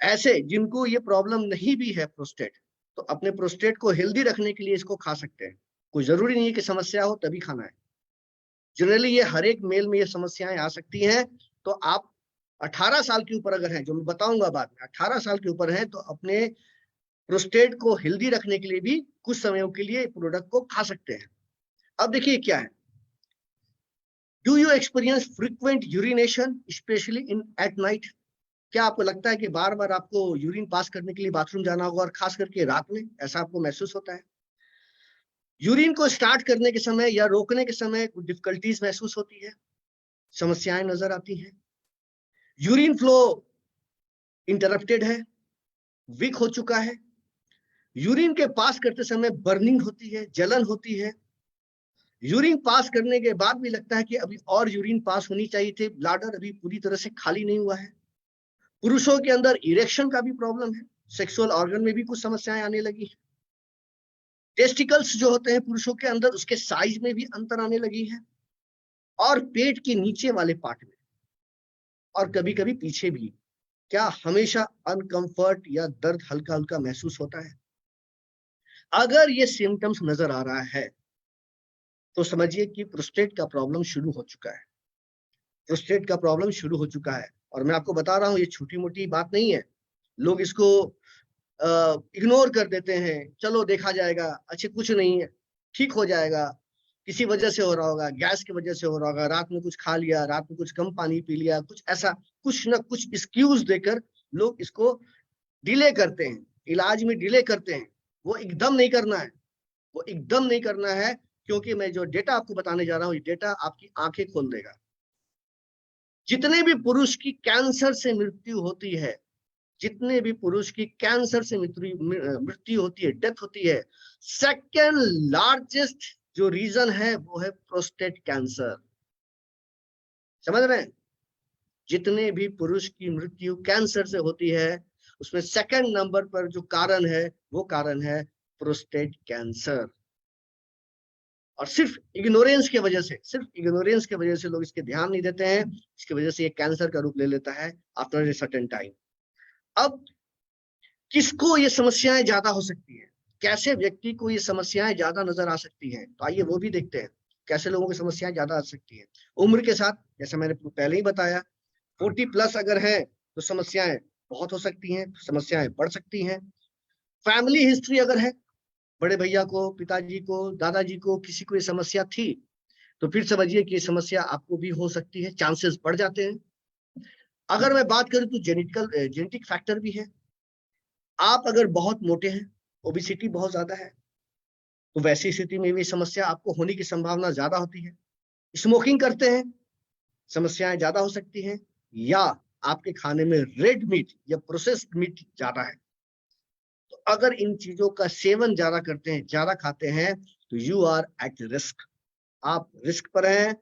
ऐसे जिनको ये प्रॉब्लम नहीं भी है प्रोस्टेट, तो अपने प्रोस्टेट को हेल्दी रखने के लिए इसको खा सकते हैं। कोई जरूरी नहीं है कि समस्या हो तभी खाना है। जनरली ये हर एक मेल में ये समस्याएं आ सकती हैं। तो आप 18 साल के ऊपर अगर हैं, जो मैं बताऊंगा बाद में, 18 साल के ऊपर हैं, तो अपने प्रोस्टेट को हेल्दी रखने के लिए भी कुछ समयों के लिए प्रोडक्ट को खा सकते हैं। अब देखिए क्या है, do you experience frequent urination specially in at night? क्या आपको लगता है कि बार बार आपको यूरिन पास करने के लिए बाथरूम जाना होगा, और खास करके रात में ऐसा आपको महसूस होता है? यूरिन को स्टार्ट करने के समय या रोकने के समय कुछ डिफिकल्टीज महसूस होती है, समस्याएं नजर आती हैं, यूरिन फ्लो इंटरप्टेड है, वीक हो चुका है, यूरिन के पास करते समय बर्निंग होती है, जलन होती है, यूरिन पास करने के बाद भी लगता है कि अभी और यूरिन पास होनी चाहिए थी, ब्लैडर अभी पूरी तरह से खाली नहीं हुआ है। पुरुषों के अंदर इरेक्शन का भी प्रॉब्लम है, सेक्सुअल ऑर्गन में भी कुछ समस्याएं आने लगी है। टेस्टिकल्स जो होते हैं पुरुषों के अंदर, उसके साइज में भी अंतर आने लगी है, और पेट के नीचे वाले पार्ट में, और कभी कभी पीछे भी। क्या हमेशा अनकंफर्ट या दर्द हल्का हल्का महसूस होता है? अगर ये सिम्टम्स नजर आ रहा है तो समझिए कि प्रोस्टेट का प्रॉब्लम शुरू हो चुका है, प्रोस्टेट का प्रॉब्लम शुरू हो चुका है। और मैं आपको बता रहा हूँ, ये छोटी मोटी बात नहीं है। लोग इसको इग्नोर कर देते हैं, चलो देखा जाएगा, अच्छे कुछ नहीं है, ठीक हो जाएगा, किसी वजह से हो रहा होगा, गैस की वजह से हो रहा होगा, रात में कुछ खा लिया, रात में कुछ कम पानी पी लिया, कुछ ऐसा, कुछ ना कुछ एक्सक्यूज देकर लोग इसको डिले करते हैं, इलाज में डिले करते हैं। वो एकदम नहीं करना है, वो एकदम नहीं करना है, क्योंकि मैं जो डेटा आपको बताने जा रहा हूँ, ये डेटा आपकी आंखें खोल देगा। जितने भी पुरुष की कैंसर से मृत्यु होती है, जितने भी पुरुष की कैंसर से मृत्यु होती है, डेथ होती है, सेकेंड लार्जेस्ट जो रीजन है वो है प्रोस्टेट कैंसर। समझ रहे हैं? जितने भी पुरुष की मृत्यु कैंसर से होती है, उसमें सेकंड नंबर पर जो कारण है वो कारण है प्रोस्टेट कैंसर। और सिर्फ इग्नोरेंस की वजह से, सिर्फ इग्नोरेंस की वजह से लोग इसके ध्यान नहीं देते हैं, इसकी वजह से ये कैंसर का रूप ले लेता है आफ्टर ए सर्टेन टाइम। अब किसको ये समस्याएं ज्यादा हो सकती है, कैसे व्यक्ति को ये समस्याएं ज्यादा नजर आ सकती हैं, तो आइए वो भी देखते हैं कैसे लोगों की समस्याएं ज्यादा आ सकती हैं। उम्र के साथ, जैसे मैंने पहले ही बताया, 40+ अगर है तो समस्याएं बहुत हो सकती हैं, समस्याएं बढ़ सकती हैं। फैमिली हिस्ट्री अगर है, बड़े भैया को, पिताजी को, दादाजी को किसी को ये समस्या थी, तो फिर समझिए कि ये समस्या आपको भी हो सकती है, चांसेस बढ़ जाते हैं। अगर मैं बात करूं तो जेनेटिक फैक्टर भी है, आप अगर बहुत मोटे हैं, ओबेसिटी बहुत ज्यादा है, तो वैसी स्थिति में भी समस्या आपको होने की संभावना ज्यादा होती है। स्मोकिंग करते हैं, समस्याएं ज्यादा हो सकती हैं, या आपके खाने में रेड मीट या प्रोसेस्ड मीट ज्यादा है। तो अगर इन चीजों का सेवन ज्यादा करते हैं, ज्यादा खाते हैं, तो यू आर एट रिस्क, आप रिस्क पर हैं,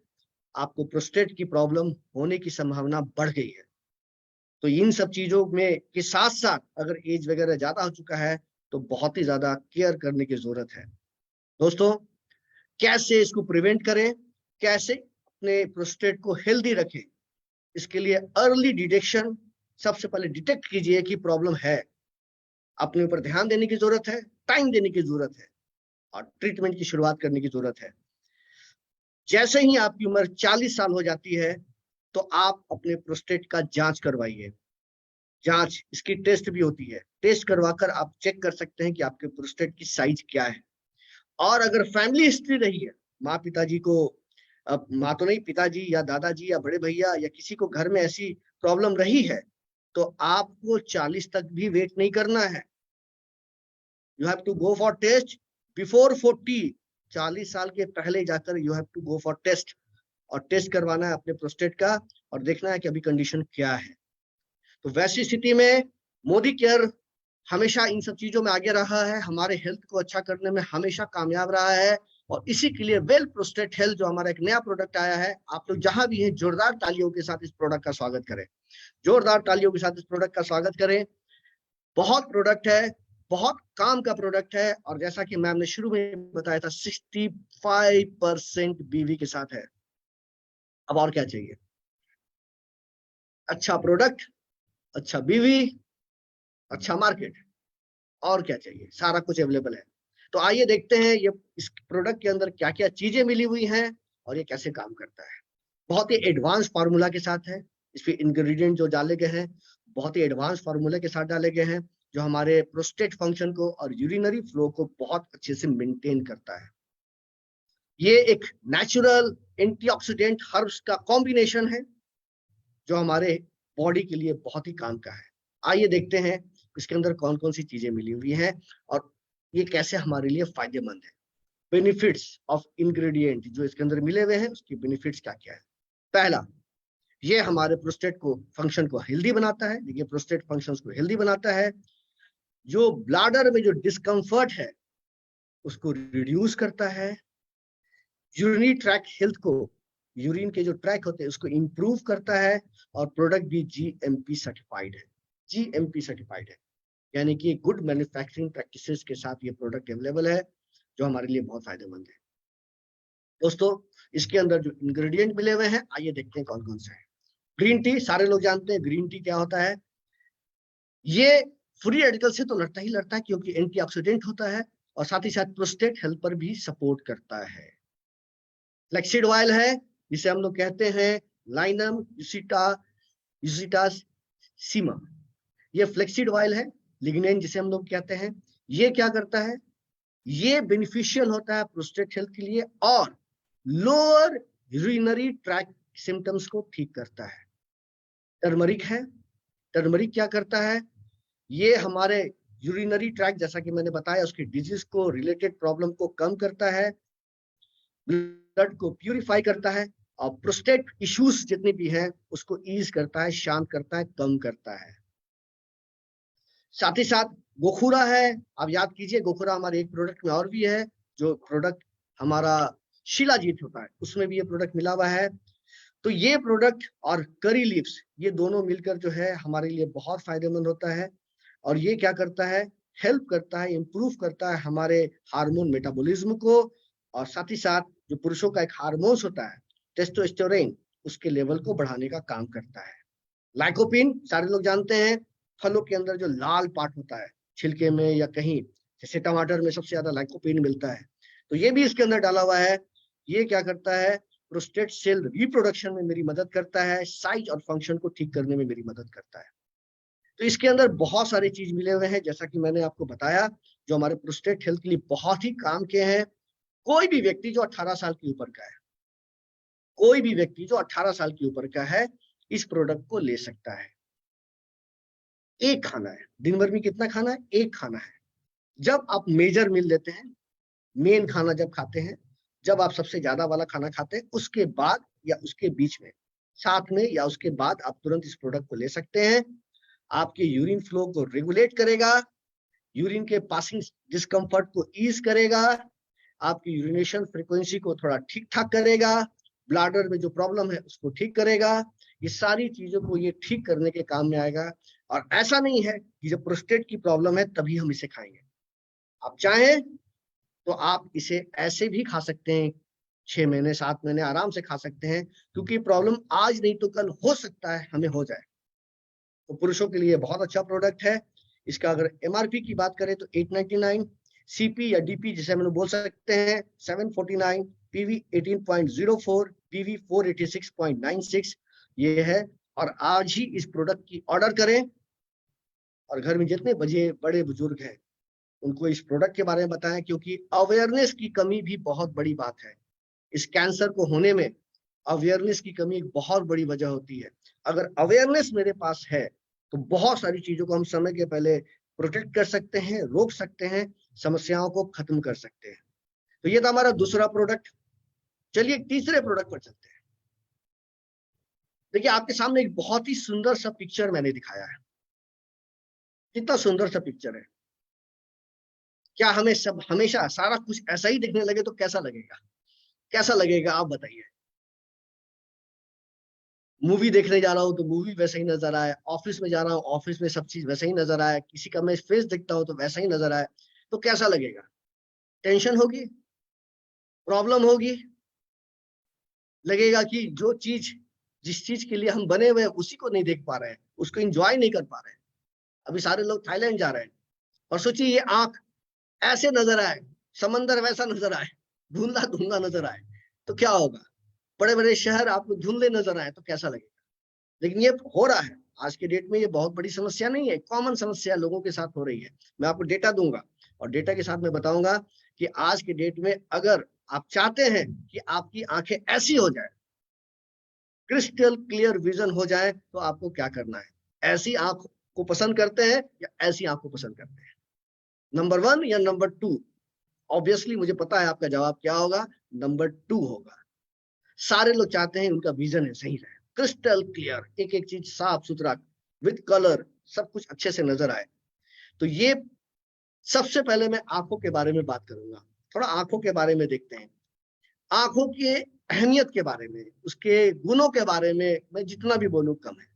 आपको प्रोस्टेट की प्रॉब्लम होने की संभावना बढ़ गई है। तो इन सब चीजों में के साथ साथ अगर एज वगैरह ज्यादा हो चुका है तो बहुत ही ज्यादा केयर करने की जरूरत है। दोस्तों, कैसे इसको प्रिवेंट करें, कैसे अपने प्रोस्टेट को हेल्दी रखें, इसके लिए अर्ली डिटेक्शन, सबसे पहले डिटेक्ट कीजिए कि प्रॉब्लम है, अपने ऊपर ध्यान देने की जरूरत है, टाइम देने की जरूरत है, और ट्रीटमेंट की शुरुआत करने की जरूरत है। जैसे ही आपकी उम्र 40 साल हो जाती है तो आप अपने प्रोस्टेट का जांच करवाइए। जांच, इसकी टेस्ट भी होती है, टेस्ट करवाकर आप चेक कर सकते हैं कि आपके प्रोस्टेट की साइज क्या है। और अगर फैमिली हिस्ट्री रही है, माँ पिताजी को, अब माँ तो नहीं, पिताजी या दादाजी या बड़े भैया या किसी को घर में ऐसी प्रॉब्लम रही है, तो आपको 40 तक भी वेट नहीं करना है। You have to go for test before 40। 40 साल के पहले जाकर you have to go for test, और टेस्ट करवाना है अपने प्रोस्टेट का, और देखना है कि अभी कंडीशन क्या है। तो वैसी स्थिति में मोदी केयर हमेशा इन सब चीजों में आगे रहा है, हमारे हेल्थ को अच्छा करने में हमेशा कामयाब रहा है। और इसी के लिए वेल प्रोस्टेट हेल्थ, जो हमारा एक नया प्रोडक्ट आया है, आप लोग जहां भी हैं जोरदार तालियों के साथ इस प्रोडक्ट का स्वागत करें, जोरदार तालियों के साथ इस प्रोडक्ट का स्वागत करें। बहुत प्रोडक्ट है, बहुत काम का प्रोडक्ट है, और जैसा कि मैम ने शुरू में बताया था, 65% बीवी के साथ है। अब और क्या चाहिए? अच्छा प्रोडक्ट, अच्छा बीवी, अच्छा मार्केट, और क्या चाहिए? सारा कुछ अवेलेबल है। तो आइए देखते हैं ये इस प्रोडक्ट के अंदर क्या क्या चीजें मिली हुई हैं और ये कैसे काम करता है। बहुत ही एडवांस फार्मूला के साथ है, इसमें इंग्रेडिएंट जो डाले गए हैं बहुत ही एडवांस फार्मूला के साथ डाले गए हैं, जो हमारे प्रोस्टेट फंक्शन को और यूरिनरी फ्लो को बहुत अच्छे से मेंटेन करता है। ये एक नेचुरल एंटीऑक्सीडेंट हर्ब्स का कॉम्बिनेशन है, जो हमारे बॉडी के लिए बहुत ही काम का है। आइए देखते हैं इसके अंदर कौन कौन सी चीजें मिली हुई हैं और ये कैसे हमारे लिए फायदेमंद है। बेनिफिट्स ऑफ इंग्रेडिएंट जो इसके अंदर मिले हुए हैं, उसकी बेनिफिट्स क्या क्या है। पहला, ये हमारे प्रोस्टेट को फंक्शन को हेल्दी बनाता है। देखिए, प्रोस्टेट फंक्शंस को हेल्दी बनाता है, जो ब्लाडर में जो डिस्कम्फर्ट है उसको रिड्यूस करता है, यूरिनरी ट्रैक हेल्थ को, यूरिन के जो ट्रैक होते हैं उसको इंप्रूव करता है, और प्रोडक्ट भी जीएमपी सर्टिफाइड है। जीएमपी सर्टिफाइड है, यानी कि गुड मैन्युफैक्चरिंग प्रैक्टिसेस के साथ ये प्रोडक्ट अवेलेबल है, जो हमारे लिए बहुत फायदेमंद है। दोस्तों, इसके अंदर जो इंग्रेडिएंट मिले हुए हैं, आइए देखते हैं कौन कौन से हैं। ग्रीन टी, सारे लोग जानते हैं ग्रीन टी क्या होता है। ये फ्री रेडिकल से तो लड़ता ही लड़ता है, क्योंकि एंटीऑक्सीडेंट होता है, और साथ ही साथ प्रोस्टेट हेल्थ पर भी सपोर्ट करता है। फ्लैक्सीड ऑयल है, जिसे हम लोग कहते हैं लाइनम यूसिटास सीमा। ये फ्लैक्सीड ऑयल है। लिग्नेन जिसे हम लोग कहते हैं, ये क्या करता है, ये बेनिफिशियल होता है प्रोस्टेट हेल्थ के लिए, और लोअर यूरिनरी ट्रैक सिम्टम्स को ठीक करता है। टर्मरिक है। टर्मरिक क्या करता है, ये हमारे यूरिनरी ट्रैक, जैसा कि मैंने बताया, उसकी डिजीज को, रिलेटेड प्रॉब्लम को कम करता है, ब्लड को प्यूरिफाई करता है, और प्रोस्टेट इश्यूज जितने भी हैं उसको ईज करता है, शांत करता है, कम करता है। साथ ही साथ गोखुरा है। आप याद कीजिए, गोखुरा हमारे एक प्रोडक्ट में और भी है, जो प्रोडक्ट हमारा शिलाजीत होता है, उसमें भी ये प्रोडक्ट मिला हुआ है। तो ये प्रोडक्ट और करी लीव्स, ये दोनों मिलकर जो है हमारे लिए बहुत फायदेमंद होता है। और ये क्या करता है, हेल्प करता है, इंप्रूव करता है हमारे हार्मोन मेटाबॉलिज्म को, और साथ ही साथ जो पुरुषों का एक हार्मोन्स होता है टेस्टोस्टेरोन, उसके लेवल को बढ़ाने का काम करता है। लाइकोपिन, सारे लोग जानते हैं, फलों के अंदर जो लाल पार्ट होता है छिलके में या कहीं, जैसे टमाटर में सबसे ज्यादा लाइकोपिन मिलता है, तो ये भी इसके अंदर डाला हुआ है। ये क्या करता है, प्रोस्टेट सेल रिप्रोडक्शन में मेरी मदद करता है, साइज और फंक्शन को ठीक करने में मेरी मदद करता है। तो इसके अंदर बहुत सारी चीज मिले हुए हैं, जैसा कि मैंने आपको बताया, जो हमारे प्रोस्टेट हेल्थ के लिए बहुत ही काम के हैं। कोई भी व्यक्ति जो 18 साल के ऊपर का है, कोई भी व्यक्ति जो 18 साल के ऊपर का है, इस प्रोडक्ट को ले सकता है। एक खाना है, दिन भर में कितना खाना है? एक खाना है। जब आप मेजर मील लेते हैं, मेन खाना जब खाते हैं, जब आप सबसे ज्यादा वाला खाना खाते हैं, उसके बाद या उसके बीच में, साथ में या उसके बाद आप तुरंत इस प्रोडक्ट को ले सकते हैं। आपके यूरिन फ्लो को रेगुलेट करेगा, यूरिन के पासिंग डिस्कम्फर्ट को ईज करेगा, आपकी यूरिनेशन फ्रीक्वेंसी को थोड़ा ठीक ठाक करेगा, ब्लाडर में जो प्रॉब्लम है उसको ठीक करेगा। ये सारी चीजों को ये ठीक करने के काम में आएगा। और ऐसा नहीं है कि जब प्रोस्टेट की प्रॉब्लम है तभी हम इसे खाएंगे। आप चाहें तो आप इसे ऐसे भी खा सकते हैं, 6 महीने 7 महीने आराम से खा सकते हैं, क्योंकि प्रॉब्लम आज नहीं तो कल हो सकता है हमें हो जाए। तो पुरुषों के लिए बहुत अच्छा प्रोडक्ट है। इसका अगर एमआरपी की बात करें तो 899, सीपी या डीपी जिसे हम बोल सकते हैं 749, पीवी 18.04, पीवी 486.96 ये है। और आज ही इस प्रोडक्ट की ऑर्डर करें और घर में जितने बड़े बुजुर्ग हैं उनको इस प्रोडक्ट के बारे में बताएं, क्योंकि अवेयरनेस की कमी भी बहुत बड़ी बात है। इस कैंसर को होने में अवेयरनेस की कमी एक बहुत बड़ी वजह होती है। अगर अवेयरनेस मेरे पास है तो बहुत सारी चीजों को हम समय के पहले प्रोटेक्ट कर सकते हैं, रोक सकते हैं, समस्याओं को खत्म कर सकते हैं। तो ये था हमारा दूसरा प्रोडक्ट। चलिए तीसरे प्रोडक्ट पर चलते हैं। देखिए आपके सामने एक बहुत ही सुंदर सा पिक्चर मैंने दिखाया है। कितना सुंदर सा पिक्चर है। क्या हमें सब हमेशा सारा कुछ ऐसा ही दिखने लगे तो कैसा लगेगा? कैसा लगेगा आप बताइए। मूवी देखने जा रहा हूँ तो मूवी वैसा ही नजर आए, ऑफिस में जा रहा हूँ ऑफिस में सब चीज वैसा ही नजर आए, किसी का मैं फेस देखता हूँ तो वैसा ही नजर आए, तो कैसा लगेगा? टेंशन होगी, प्रॉब्लम होगी, लगेगा कि जो चीज जिस चीज के लिए हम बने हुए हैं उसी को नहीं देख पा रहे हैं, उसको एंजॉय नहीं कर पा रहे हैं। अभी सारे लोग थाईलैंड जा रहे हैं और सोचिए ये आंख ऐसे नजर आए, समंदर वैसा नजर आए, धुंधला धुंधला नजर आए, तो क्या होगा? बड़े बड़े शहर आपको धुंधले नजर आए तो कैसा लगेगा? लेकिन ये हो रहा है आज के डेट में। ये बहुत बड़ी समस्या नहीं है, कॉमन समस्या लोगों के साथ हो रही है। मैं आपको डेटा दूंगा और डेटा के साथ मैं बताऊंगा कि आज के डेट में अगर आप चाहते हैं कि आपकी आंखें ऐसी हो जाए, क्रिस्टल क्लियर विजन हो जाए, तो आपको क्या करना है? ऐसी आंख को पसंद करते हैं या ऐसी आंख को पसंद करते हैं? नंबर 1 या नंबर 2? ऑब्वियसली मुझे पता है आपका जवाब क्या होगा, नंबर 2 होगा। सारे लोग चाहते हैं उनका विजन है सही रहे, क्रिस्टल क्लियर, एक एक चीज साफ सुथरा, विद कलर, सब कुछ अच्छे से नजर आए। तो ये सबसे पहले मैं आंखों के बारे में बात करूंगा। थोड़ा आंखों के बारे में देखते हैं। आंखों की अहमियत के बारे में, उसके गुणों के बारे में मैं जितना भी बोलूं कम है,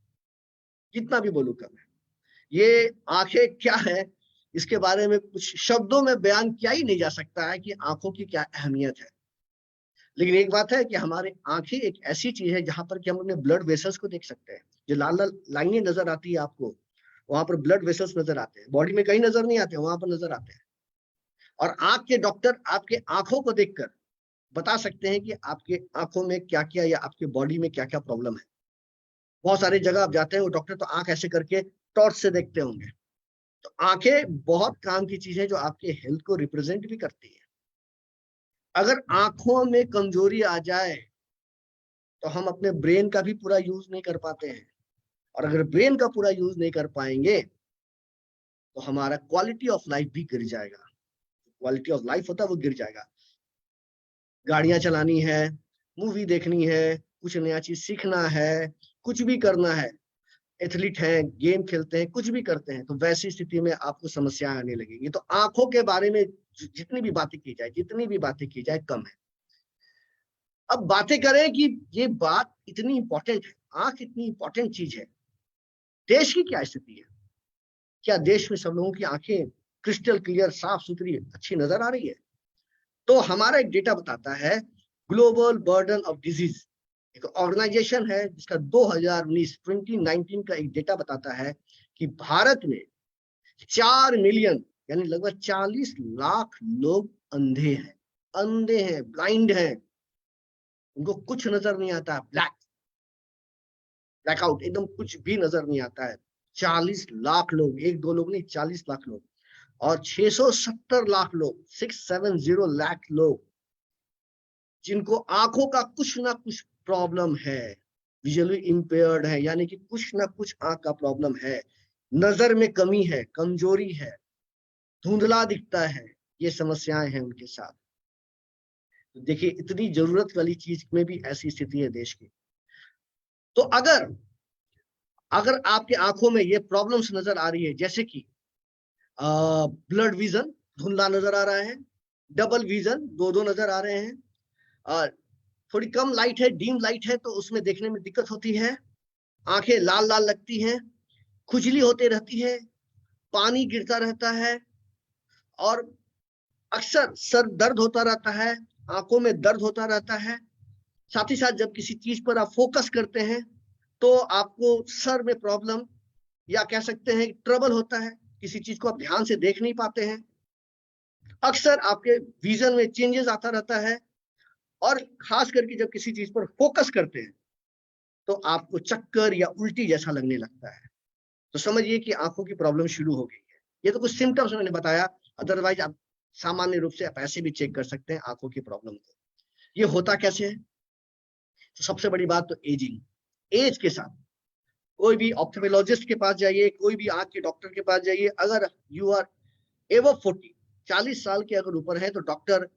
जितना भी बोलूं कम है। ये आंखें क्या है, इसके बारे में कुछ शब्दों में बयान किया ही नहीं जा सकता है कि आंखों की क्या अहमियत है। लेकिन एक बात है कि हमारे आंखें एक ऐसी चीज है जहां पर कि हम अपने ब्लड वेसल्स को देख सकते हैं। जो लाल लाल लाइनें नजर आती है आपको, वहां पर ब्लड वेसल्स नजर आते हैं। बॉडी में कहीं नजर नहीं आते, वहां पर नजर आते हैं। और आंख के डॉक्टर आपके आंखों को देखकर बता सकते हैं कि आपके आंखों में क्या क्या या आपके बॉडी में क्या क्या प्रॉब्लम है। बहुत सारी जगह आप जाते हैं, वो डॉक्टर तो आंख ऐसे करके टॉर्च से देखते होंगे। तो आंखें बहुत काम की चीज है जो आपके हेल्थ को रिप्रेजेंट भी करती है। अगर आंखों में कमजोरी आ जाए तो हम अपने ब्रेन का भी पूरा यूज नहीं कर पाते हैं। और अगर ब्रेन का पूरा यूज नहीं कर पाएंगे तो हमारा क्वालिटी ऑफ लाइफ भी गिर जाएगा। क्वालिटी ऑफ लाइफ होता है वो गिर जाएगा। गाड़ियां चलानी है, मूवी देखनी है, कुछ नया चीज सीखना है, कुछ भी करना है, एथलीट हैं, गेम खेलते हैं, कुछ भी करते हैं, तो वैसी स्थिति में आपको समस्याएं आने लगेंगी। तो आंखों के बारे में जितनी भी बातें की जाए, जितनी भी बातें की जाए कम है। अब बातें करें कि ये बात इतनी इंपॉर्टेंट है, आंख इतनी इंपॉर्टेंट चीज है, देश की क्या स्थिति है? क्या देश में सब लोगों की आंखें क्रिस्टल क्लियर, साफ सुथरी, अच्छी नजर आ रही है? तो हमारा एक डेटा बताता है, ग्लोबल बर्डन ऑफ डिजीज एक ऑर्गेनाइजेशन है जिसका 2019 का एक डेटा बताता है कि भारत में 4 मिलियन यानी लगभग 40 लाख लोग अंधे हैं। अंधे हैं, ब्लाइंड हैं, उनको कुछ नजर नहीं आता, ब्लैकआउट, एकदम कुछ भी नजर नहीं आता है। 40 लाख लोग, एक दो लोग नहीं, 40 लाख लोग। और 670 लाख लोग, 670 लाख लोग जिनको आंखों का कुछ ना कुछ प्रॉब्लम है, विजुअली इंपेयर्ड है, यानी कि कुछ ना कुछ आंख का प्रॉब्लम है। नजर में कमी है, कमजोरी है, धुंधला दिखता है, ये समस्याएं हैं उनके साथ। तो देखिए इतनी जरूरत वाली चीज में भी ऐसी स्थिति है देश की। तो अगर अगर आपकी आंखों में ये प्रॉब्लम्स नजर आ रही है, जैसे कि ब्लड विजन, धुंधला नजर आ रहा है, डबल विजन, दो दो नजर आ रहे हैं, और थोड़ी कम लाइट है, डीम लाइट है तो उसमें देखने में दिक्कत होती है, आंखें लाल लाल लगती हैं, खुजली होते रहती है, पानी गिरता रहता है, और अक्सर सर दर्द होता रहता है, आंखों में दर्द होता रहता है। साथ ही साथ जब किसी चीज पर आप फोकस करते हैं तो आपको सर में प्रॉब्लम, या कह सकते हैं ट्रबल होता है, किसी चीज को आप ध्यान से देख नहीं पाते हैं। अक्सर आपके विजन में चेंजेस आता रहता है, और खास करके जब किसी चीज पर फोकस करते हैं तो आपको चक्कर या उल्टी जैसा लगने लगता है। तो समझिए कि आंखों की प्रॉब्लम शुरू हो गई है। ये तो कुछ सिम्टम्स मैंने बताया, अदरवाइज आप सामान्य रूप से आप ऐसे भी चेक कर सकते हैं आंखों की प्रॉब्लम को। ये होता कैसे है? तो सबसे बड़ी बात तो एजिंग, एज के साथ कोई भी ऑप्थेल्मोलॉजिस्ट के पास जाइए, कोई भी आंख के डॉक्टर के पास जाइए, अगर यू आर एवर 40, 40 साल के अगर ऊपर है तो डॉक्टर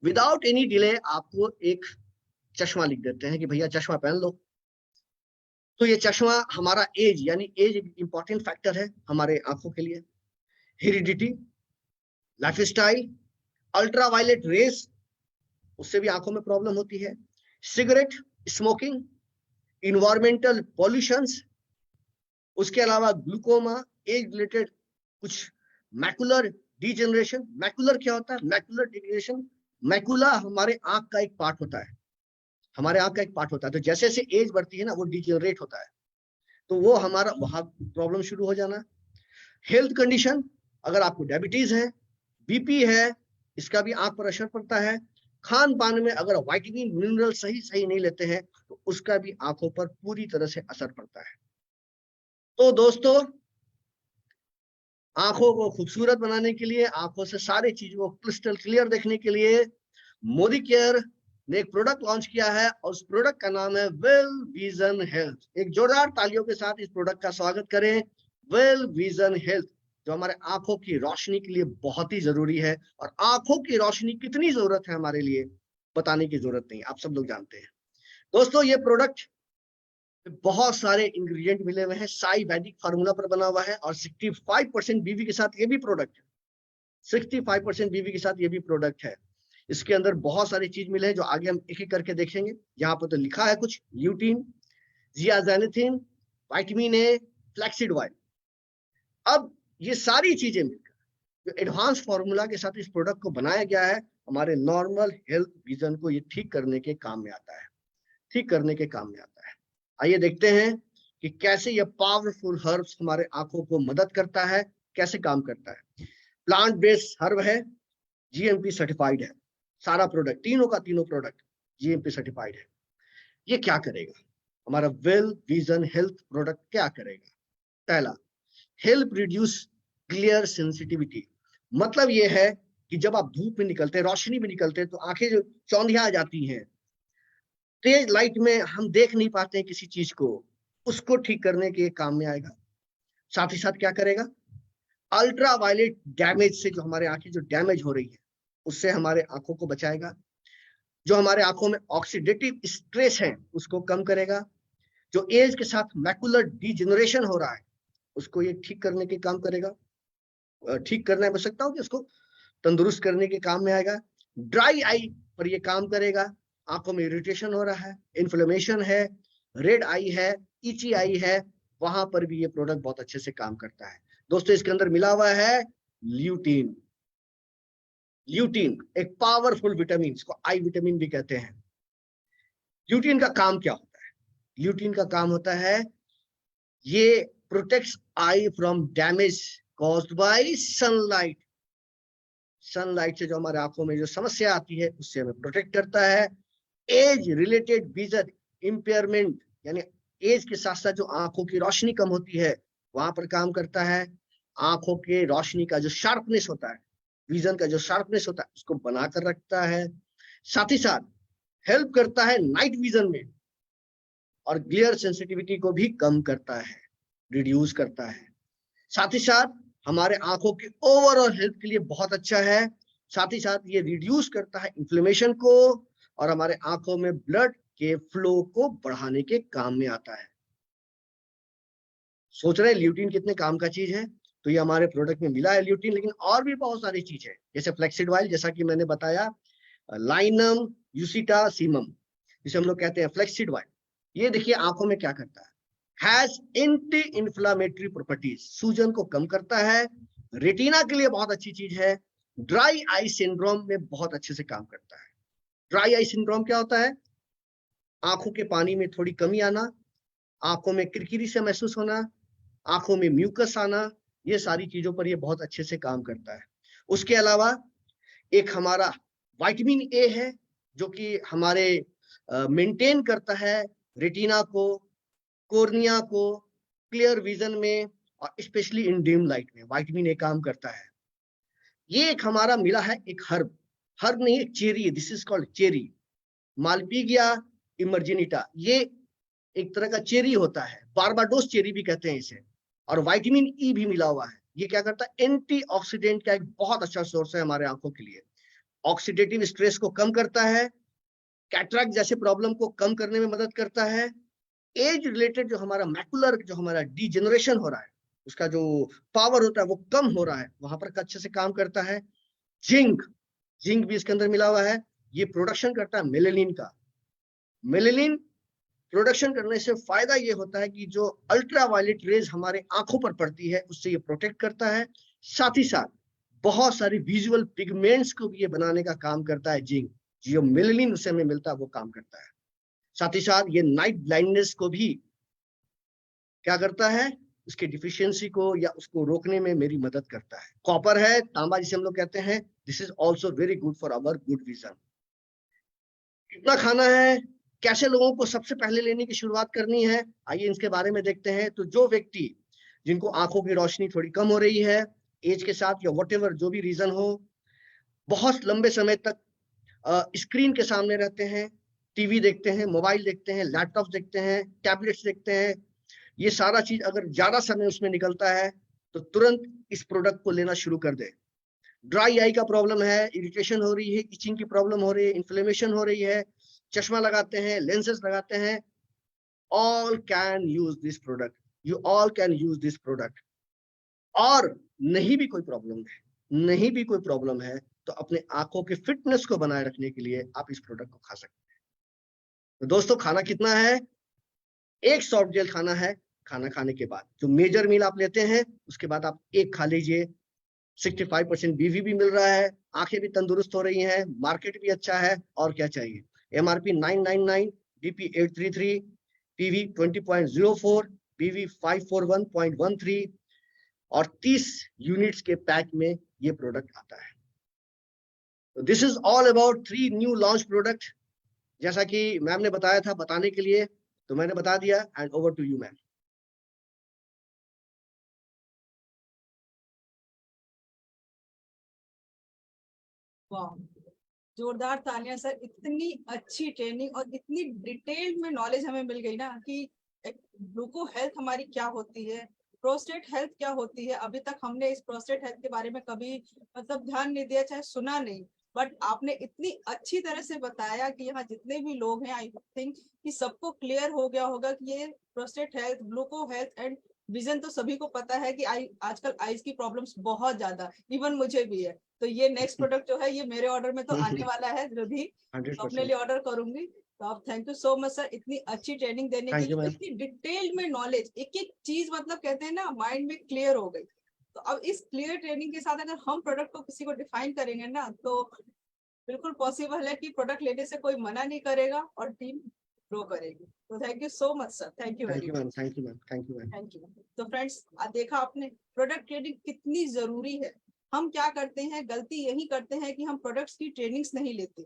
विदाउट एनी डिले आपको एक चश्मा लिख देते हैं कि भैया चश्मा पहन लो। तो ये चश्मा, हमारा एज, यानी एज एक इंपॉर्टेंट फैक्टर है हमारे आंखों के लिए। हेरिडिटी, लाइफस्टाइल, अल्ट्रावायलेट रेस, उससे भी आंखों में प्रॉब्लम होती है, सिगरेट स्मोकिंग, इन्वायरमेंटल पॉल्यूशंस, उसके अलावा ग्लूकोमा, एज रिलेटेड कुछ मैकुलर डिजेनरेशन। मैकुलर क्या होता है? मैकुलर डिजेनरेशन, मैकुला हमारे आंख का एक पार्ट होता है, हमारे आंख का एक पार्ट होता है। तो जैसे जैसे एज बढ़ती है ना, वो डिजेनरेट होता है, तो वो हमारा वहां प्रॉब्लम शुरू हो जाना। हेल्थ कंडीशन, अगर आपको डायबिटीज है, बीपी है, इसका भी आंख पर असर पड़ता है। खान पान में अगर विटामिन मिनरल सही सही नहीं लेते हैं तो उसका भी आंखों पर पूरी तरह से असर पड़ता है। तो दोस्तों, आंखों को खूबसूरत बनाने के लिए, आंखों से सारी चीजों को क्रिस्टल क्लियर देखने के लिए मोदी केयर ने एक प्रोडक्ट लॉन्च किया है, और उस प्रोडक्ट का नाम है वेल विजन हेल्थ। एक जोरदार तालियों के साथ इस प्रोडक्ट का स्वागत करें। वेल विजन हेल्थ, जो हमारे आंखों की रोशनी के लिए बहुत ही जरूरी है, और आंखों की रोशनी कितनी जरूरत है हमारे लिए बताने की जरूरत नहीं, आप सब लोग जानते हैं। दोस्तों, ये प्रोडक्ट बहुत सारे इंग्रेडिएंट मिले हुए हैं, साई वैदिक फार्मूला पर बना हुआ है, और 65% बीवी के साथ ये भी प्रोडक्ट है, 65% बीवी के साथ ये भी प्रोडक्ट है। इसके अंदर बहुत सारी चीज मिले हैं जो आगे हम एक एक करके देखेंगे। यहाँ पर तो लिखा है कुछ, lutein, zeaxanthin, vitamin A, flaxseed oil. अब ये सारी चीजें मिलकर जो एडवांस फार्मूला के साथ इस प्रोडक्ट को बनाया गया है, हमारे नॉर्मल हेल्थ विजन को ये ठीक करने के काम में आता है, ठीक करने के काम में आता है। आइए देखते हैं कि कैसे ये पावरफुल हर्ब्स हमारे आंखों को मदद करता है, कैसे काम करता है। प्लांट बेस्ड हर्ब है, जीएमपी सर्टिफाइड है, सारा प्रोडक्ट, तीनों का तीनों प्रोडक्ट जीएमपी सर्टिफाइड है। ये क्या करेगा? हमारा वेल विजन हेल्थ प्रोडक्ट क्या करेगा? पहला, हेल्प रिड्यूस क्लियर सेंसिटिविटी। मतलब ये है कि जब आप धूप में निकलते हैं, रोशनी में निकलते हैं, तो आंखें जो चौंधिया जाती हैं, तेज लाइट में हम देख नहीं पाते हैं किसी चीज को, उसको ठीक करने के काम में आएगा। साथ ही साथ क्या करेगा? अल्ट्रा वायलेट डैमेज से, जो हमारे आंखें जो डैमेज हो रही है, उससे हमारे आंखों को बचाएगा। जो हमारे आंखों में ऑक्सीडेटिव स्ट्रेस है उसको कम करेगा। जो एज के साथ मैकुलर डिजेनरेशन हो रहा है उसको ये ठीक करने के काम करेगा, ठीक करना है, बच सकता हूँ कि उसको तंदुरुस्त करने के काम में आएगा। ड्राई आई पर ये काम करेगा, आंखों में इरिटेशन हो रहा है, इन्फ्लेमेशन है, रेड आई है, इची आई है, वहां पर भी ये प्रोडक्ट बहुत अच्छे से काम करता है। दोस्तों, इसके अंदर मिला हुआ है ल्यूटीन। ल्यूटीन एक पावरफुल विटामिन, इसको आई विटामिन भी कहते हैं। ल्यूटीन का काम क्या होता है? ल्यूटीन का काम होता है, ये protects I from damage caused by sunlight. Sunlight से जो हमारे आंखों में जो समस्या आती है उससे हमें प्रोटेक्ट करता है। एज रिलेटेड विजन इंपेयरमेंट, यानी एज के साथ साथ जो आंखों की रोशनी कम होती है वहां पर काम करता है। आंखों के रोशनी का जो शार्पनेस होता है, विजन का जो शार्पनेस होता है, उसको बनाकर रखता है। साथ ही साथ हेल्प करता है नाइट विजन में, और ग्लेयर सेंसिटिविटी को भी कम करता है, रिड्यूस करता है। साथ ही साथ हमारे आंखों के ओवरऑल हेल्थ के लिए बहुत अच्छा है। साथ ही साथ ये रिड्यूस करता है इन्फ्लेमेशन को और हमारे आंखों में ब्लड के फ्लो को बढ़ाने के काम में आता है। सोच रहे हैं ल्यूटिन कितने काम का चीज है, तो ये हमारे प्रोडक्ट में मिला है ल्यूटिन, लेकिन और भी बहुत सारी चीज है, जैसे फ्लेक्सिड ऑयल, जैसा कि मैंने बताया, लाइनम यूसिटा सीमम, जिसे हम लोग कहते हैं फ्लेक्सिड ऑयल। ये देखिए आंखों में क्या करता है, हैज एंटी इंफ्लामेटरी प्रॉपर्टीज, सूजन को कम करता है, रेटिना के लिए बहुत अच्छी चीज है, ड्राई आई सिंड्रोम में बहुत अच्छे से काम करता है। ड्राई आई सिंड्रोम क्या होता है, आंखों के पानी में थोड़ी कमी आना, आंखों में किरकिरी से महसूस होना, आंखों में म्यूकस आना, ये सारी चीजों पर ये बहुत अच्छे से काम करता है। उसके अलावा एक हमारा विटामिन ए है, जो कि हमारे मेंटेन करता है रेटिना को, कोर्निया को, क्लियर विजन में, और स्पेशली इन डिम लाइट में विटामिन ए काम करता है। ये एक हमारा मिला है एक हर्ब, हर्ब नहीं एक चेरी है, दिस इज कॉल्ड चेरी, मालपीगिया इमर्जिनिटा। ये एक तरह का चेरी होता है, बारबाडोस चेरी भी कहते हैं इसे, और विटामिन ई भी मिला हुआ है। ये क्या करता है, एंटीऑक्सीडेंट का एक बहुत अच्छा सोर्स है हमारे आंखों के लिए, ऑक्सीडेटिव स्ट्रेस को कम करता है, कैटरैक्ट जैसे प्रॉब्लम को कम करने में मदद करता है, एज रिलेटेड जो हमारा मैकुलर, जो हमारा डिजेनरेशन हो रहा है, उसका जो पावर होता है वो कम हो रहा है, वहां पर अच्छे से काम करता है। जिंक, जिंक भी इसके अंदर मिला हुआ है, ये प्रोडक्शन करता है मेलेनिन का। मेलेनिन प्रोडक्शन करने से फायदा ये होता है कि जो अल्ट्रा वायलेट रेज हमारे आंखों पर पड़ती है उससे ये प्रोटेक्ट करता है। साथ ही साथ बहुत सारी विजुअल पिगमेंट्स को भी ये बनाने का काम करता है जिंक, जो मेलेनिन उससे हमें मिलता है वो काम करता है। साथ ही साथ ये नाइट ब्लाइंडनेस को भी क्या करता है, उसके डिफिशियंसी को या उसको रोकने में मेरी मदद करता है। कॉपर है, तांबा जिसे हम लोग कहते हैं, this is also very good for our good vision. कितना खाना है, कैसे लोगों को सबसे पहले लेने की शुरुआत करनी है, आइए इसके बारे में देखते हैं। तो जो व्यक्ति जिनको आंखों की रोशनी थोड़ी कम हो रही है एज के साथ या व्हाटएवर जो भी रीजन हो, बहुत लंबे समय तक स्क्रीन के सामने रहते हैं, टीवी देखते हैं, मोबाइल देखते हैं, लैपटॉप देखते हैं, टैबलेट्स देखते हैं, ये सारा चीज अगर ज्यादा समय उसमें निकलता है तो तुरंत इस प्रोडक्ट को लेना शुरू कर दे। ड्राई आई का प्रॉब्लम है, इरिटेशन हो रही है, इचिंग की प्रॉब्लम हो रही है, इन्फ्लेमेशन हो रही है, चश्मा लगाते हैं, लेंसेज लगाते हैं, all can use this product, you all can use this product. और नहीं भी कोई प्रॉब्लम है, नहीं भी कोई प्रॉब्लम है, तो अपने आंखों के फिटनेस को बनाए रखने के लिए आप इस प्रोडक्ट को खा सकते हैं। तो दोस्तों खाना कितना है, एक सॉफ्ट जेल खाना है, खाना खाने के बाद जो मेजर मील आप लेते हैं उसके बाद आप एक खा लीजिए। 65% बीवी भी मिल रहा है, आंखें भी तंदुरुस्त हो रही हैं, मार्केट भी अच्छा है, और क्या चाहिए। एमआरपी 999, डीपी 833, पीवी 20.04, पीवी 541.13, और 30 यूनिट्स के पैक में ये प्रोडक्ट आता है। तो this is all about 3 new launch product. जैसा कि मैम ने बताया था बताने के लिए, तो मैंने बता दिया, and over to you ma'am. वाह, जोरदार तालियां सर। इतनी अच्छी ट्रेनिंग और इतनी डिटेल्ड में नॉलेज हमें मिल गई ना कि ग्लूको हेल्थ हमारी क्या होती है, प्रोस्टेट हेल्थ क्या होती है। अभी तक हमने इस प्रोस्टेट हेल्थ के बारे में कभी मतलब ध्यान नहीं दिया, चाहे सुना नहीं, बट आपने इतनी अच्छी तरह से बताया कि यहाँ जितने भी लोग हैं, आई थिंक कि सबको क्लियर हो गया होगा कि ये prostate health, ग्लूको health and vision तो सभी को पता है कि आजकल आईज की प्रॉब्लम्स बहुत ज्यादा, इवन मुझे भी है। तो ये नेक्स्ट प्रोडक्ट जो है ये मेरे ऑर्डर में तो आने वाला है जल्दी, तो अपने 100%। लिए ऑर्डर करूंगी। तो आप thank you so much sir, इतनी अच्छी ट्रेनिंग देने के थैंक यू लिए, मैम। इतनी डिटेल्ड में नॉलेज, एक एक चीज मतलब कहते हैं ना माइंड में क्लियर हो गई। तो अब इस क्लियर ट्रेनिंग के साथ अगर हम प्रोडक्ट को किसी को डिफाइन करेंगे ना, तो बिल्कुल पॉसिबल है कि प्रोडक्ट लेने से कोई मना नहीं करेगा और टीम ग्रो करेगी। तो thank you so much sir, thank you thank very you much. Ma'am. Thank you ma'am. Thank you ma'am. Thank you. तो फ्रेंड्स देखा आपने प्रोडक्ट ट्रेनिंग कितनी जरूरी है। हम क्या करते हैं, गलती यही करते हैं कि हम प्रोडक्ट्स की ट्रेनिंग्स नहीं लेते,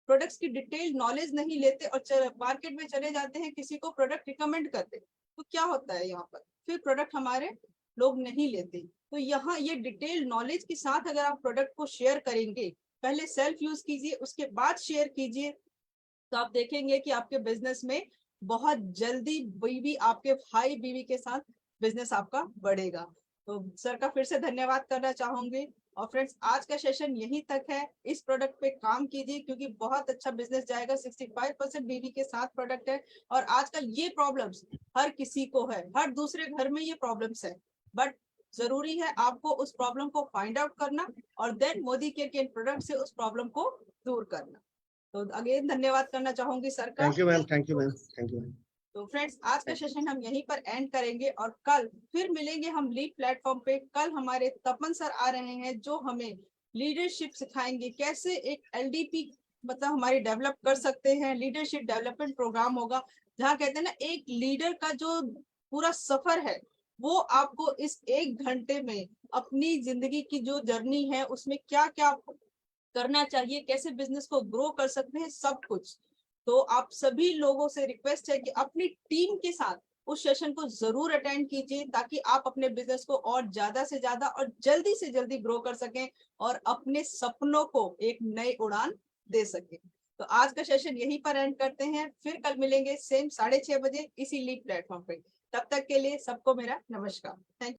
प्रोडक्ट्स की डिटेल नॉलेज नहीं लेते और मार्केट में चले जाते हैं, किसी को प्रोडक्ट रिकमेंड करते। तो क्या होता है यहाँ पर, फिर प्रोडक्ट हमारे लोग नहीं लेते। तो यहाँ ये डिटेल नॉलेज के साथ अगर आप प्रोडक्ट को शेयर करेंगे, पहले सेल्फ यूज कीजिए उसके बाद शेयर कीजिए, तो आप देखेंगे कि आपके बिजनेस में बहुत जल्दी बीवी, आपके भाई बीवी के साथ बिजनेस आपका बढ़ेगा। तो सर का फिर से धन्यवाद करना चाहूंगी। और फ्रेंड्स, आज का सेशन यहीं तक है। इस प्रोडक्ट पे काम कीजिए क्योंकि बहुत अच्छा बिजनेस जाएगा। 65% बीवी के साथ प्रोडक्ट है और आजकल ये प्रॉब्लम्स हर किसी को है, हर दूसरे घर में ये प्रॉब्लम्स है, बट जरूरी है आपको उस प्रॉब्लम को फाइंड आउट करना और देन मोदी केयर के प्रोडक्ट से उस प्रॉब्लम को दूर करना। तो अगेन धन्यवाद करना चाहूंगी सर का। Thank you ma'am, thank you ma'am, thank you ma'am. तो फ्रेंड्स, आज का सेशन हम यहीं पर एंड करेंगे और कल फिर मिलेंगे हम लीड प्लेटफॉर्म पे। कल हमारे तपन सर आ रहे हैं जो हमें लीडरशिप सिखाएंगे, कैसे एक एलडीपी मतलब हमारी डेवलप कर सकते हैं। लीडरशिप डेवलपमेंट प्रोग्राम होगा जहाँ कहते हैं ना, एक लीडर का जो पूरा सफर है वो आपको इस 1 घंटे में अपनी जिंदगी की जो जर्नी है उसमें क्या क्या करना चाहिए, कैसे बिजनेस को ग्रो कर सकते हैं, सब कुछ। तो आप सभी लोगों से रिक्वेस्ट है कि अपनी टीम के साथ उस सेशन को जरूर अटेंड कीजिए ताकि आप अपने बिजनेस को और ज्यादा से ज्यादा और जल्दी से जल्दी ग्रो कर सकें और अपने सपनों को एक नई उड़ान दे सकें। तो आज का सेशन यहीं पर एंड करते हैं, फिर कल मिलेंगे सेम 6:30 बजे इसी लीड प्लेटफॉर्म पे। तब तक के लिए सबको मेरा नमस्कार। थैंक